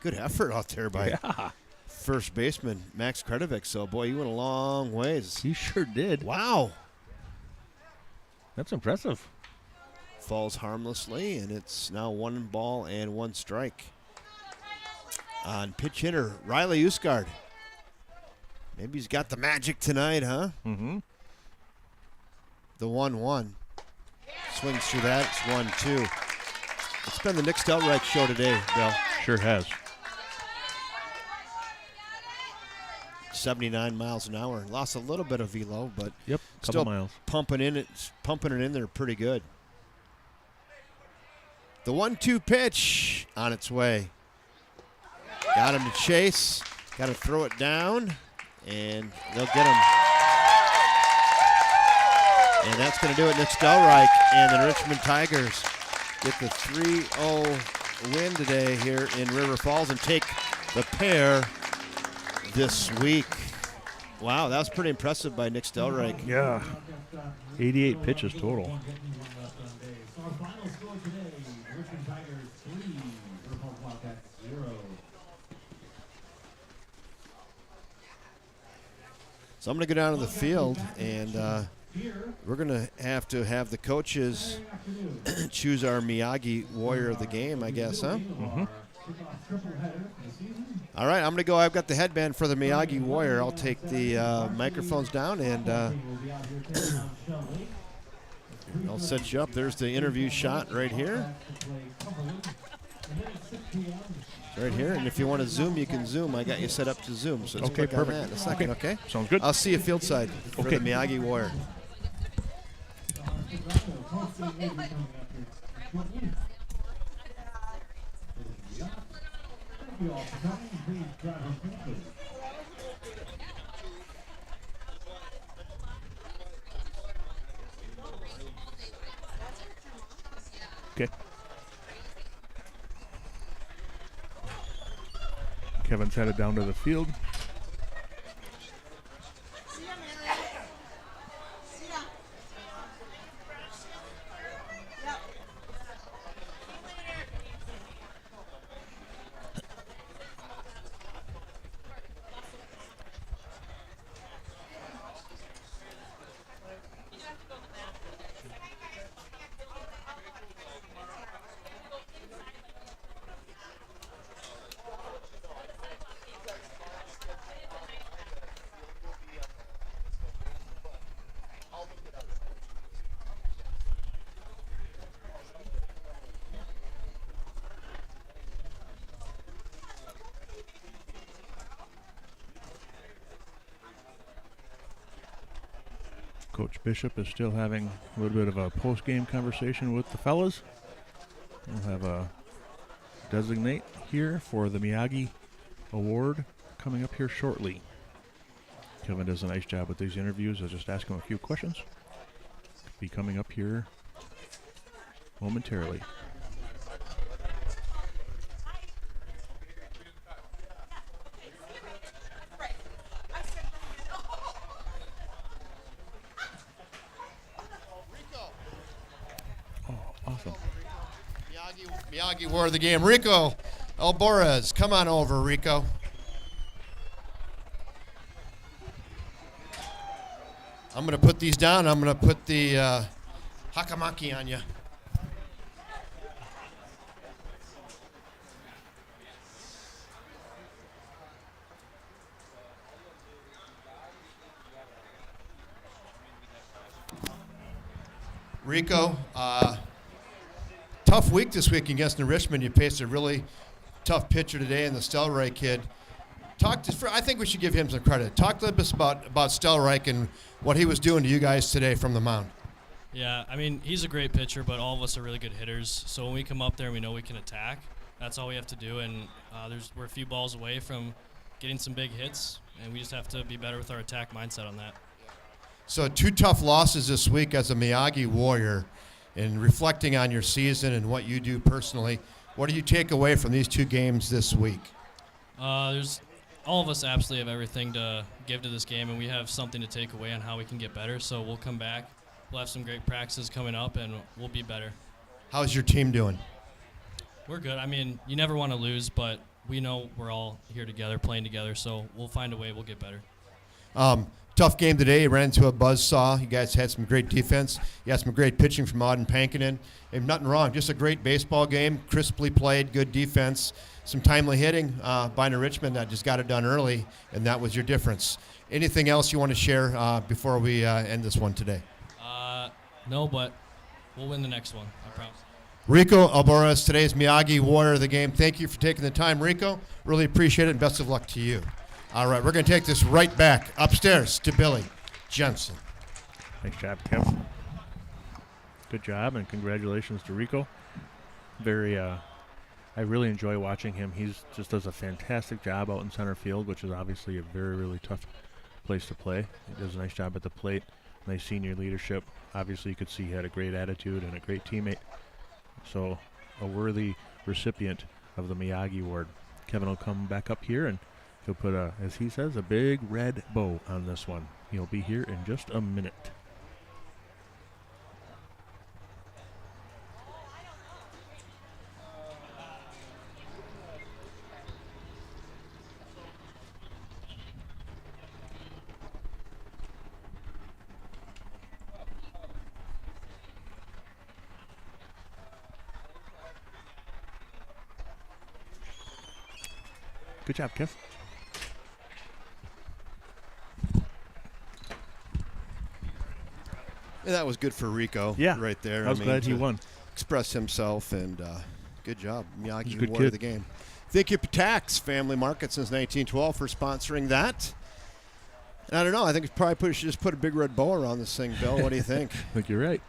Good effort out there by first baseman Max Kredovic. So, boy, you went a long ways. He sure did. Wow. That's impressive. Falls harmlessly, and it's now 1 ball and 1 strike. On pitch hitter, Riley Usgard. Maybe he's got the magic tonight, huh? Mm-hmm. The 1-1. Swings through that. It's 1-2. It's been the Nick Stelreich show today, Bill. Sure has. 79 miles an hour. Lost a little bit of velo, but Yep, still couple miles. pumping it in there pretty good. The 1-2 pitch on its way. Got him to chase. Got to throw it down, and they'll get him. And that's going to do it. Nick Stelreich and the Richmond Tigers get the 3-0 win today here in River Falls and take the pair this week. Wow, that was pretty impressive by Nick Stelreich. Yeah. 88 pitches total. So our final score today, Richmond Tigers 3, River Falls Wildcats 0. So I'm going to go down to the field, and we're going to have the coaches choose our Miyagi Warrior of the game, I guess, huh? Mm-hmm. All right, I'm going to go. I've got the headband for the Miyagi Warrior. I'll take the microphones down, and I'll set you up. There's the interview shot right here. Right here, and if you want to zoom, you can zoom. I got you set up to zoom, so let's click on that in a second, okay? Sounds good. I'll see you field side for the Miyagi Warrior. Okay. Kevin's headed down to the field. Coach Bishop is still having a little bit of a post-game conversation with the fellas. We'll have a designate here for the Miyagi Award coming up here shortly. Kevin does a nice job with these interviews. I'll just ask him a few questions. Be coming up here momentarily. Awesome. Miyagi Warrior of the game. Rico Alvarez, come on over, Rico. I'm going to put these down. I'm going to put the hakamaki on you. Rico, tough week this week against New Richmond. You faced a really tough pitcher today in the Stelreich kid. I think we should give him some credit. Talk to us about Stelreich and what he was doing to you guys today from the mound. Yeah, I mean, he's a great pitcher, but all of us are really good hitters. So when we come up there and we know we can attack, that's all we have to do. And we're a few balls away from getting some big hits, and we just have to be better with our attack mindset on that. So 2 tough losses this week as a Miyagi Warrior. And reflecting on your season and what you do personally, what do you take away from these 2 games this week? All of us absolutely have everything to give to this game, and we have something to take away on how we can get better. So we'll come back. We'll have some great practices coming up, and we'll be better. How's your team doing? We're good. I mean, you never want to lose, but we know we're all here together, playing together, so we'll find a way. We'll get better. Tough game today. You ran into a buzzsaw. You guys had some great defense. You had some great pitching from Auden Pankinen. And nothing wrong. Just a great baseball game. Crisply played. Good defense. Some timely hitting by New Richmond that just got it done early, and that was your difference. Anything else you want to share before we end this one today? No, but we'll win the next one. I promise. Rico Alvarez, today's Miyagi Warrior of the game. Thank you for taking the time, Rico. Really appreciate it, and best of luck to you. All right, we're going to take this right back upstairs to Billy Jensen. Nice job, Kev. Good job, and congratulations to Rico. I really enjoy watching him. He just does a fantastic job out in center field, which is obviously a very, really tough place to play. He does a nice job at the plate, nice senior leadership. Obviously, you could see he had a great attitude and a great teammate. So, a worthy recipient of the Miyagi Award. Kevin will come back up here, and he'll put, as he says, a big red bow on this one. He'll be here in just a minute. Good job, Kev. And that was good for Rico. Yeah. Right there. I was glad he to won. Express himself, and good job. Miyagi, He's a good awarded kid. the game. Thank you, Patax Family Market since 1912 for sponsoring that. And I don't know. I think we should just put a big red bow around this thing, Bill. What do you think? I think you're right.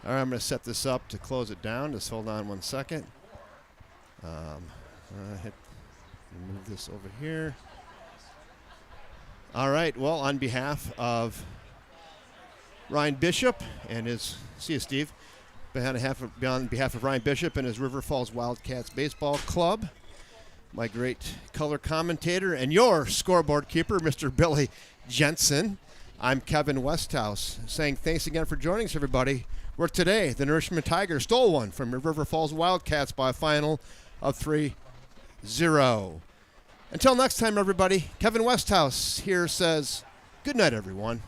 All right, I'm going to set this up to close it down. Just hold on 1 second. Move this over here. All right. Well, on behalf of Ryan Bishop and his, see you, Steve. On behalf of Ryan Bishop and his River Falls Wildcats Baseball Club, my great color commentator and your scoreboard keeper, Mr. Billy Jensen, I'm Kevin Westhouse, saying thanks again for joining us, everybody. Where today, the Richmond Tigers stole one from your River Falls Wildcats by a final of 3-0. Until next time, everybody, Kevin Westhouse here says, good night, everyone.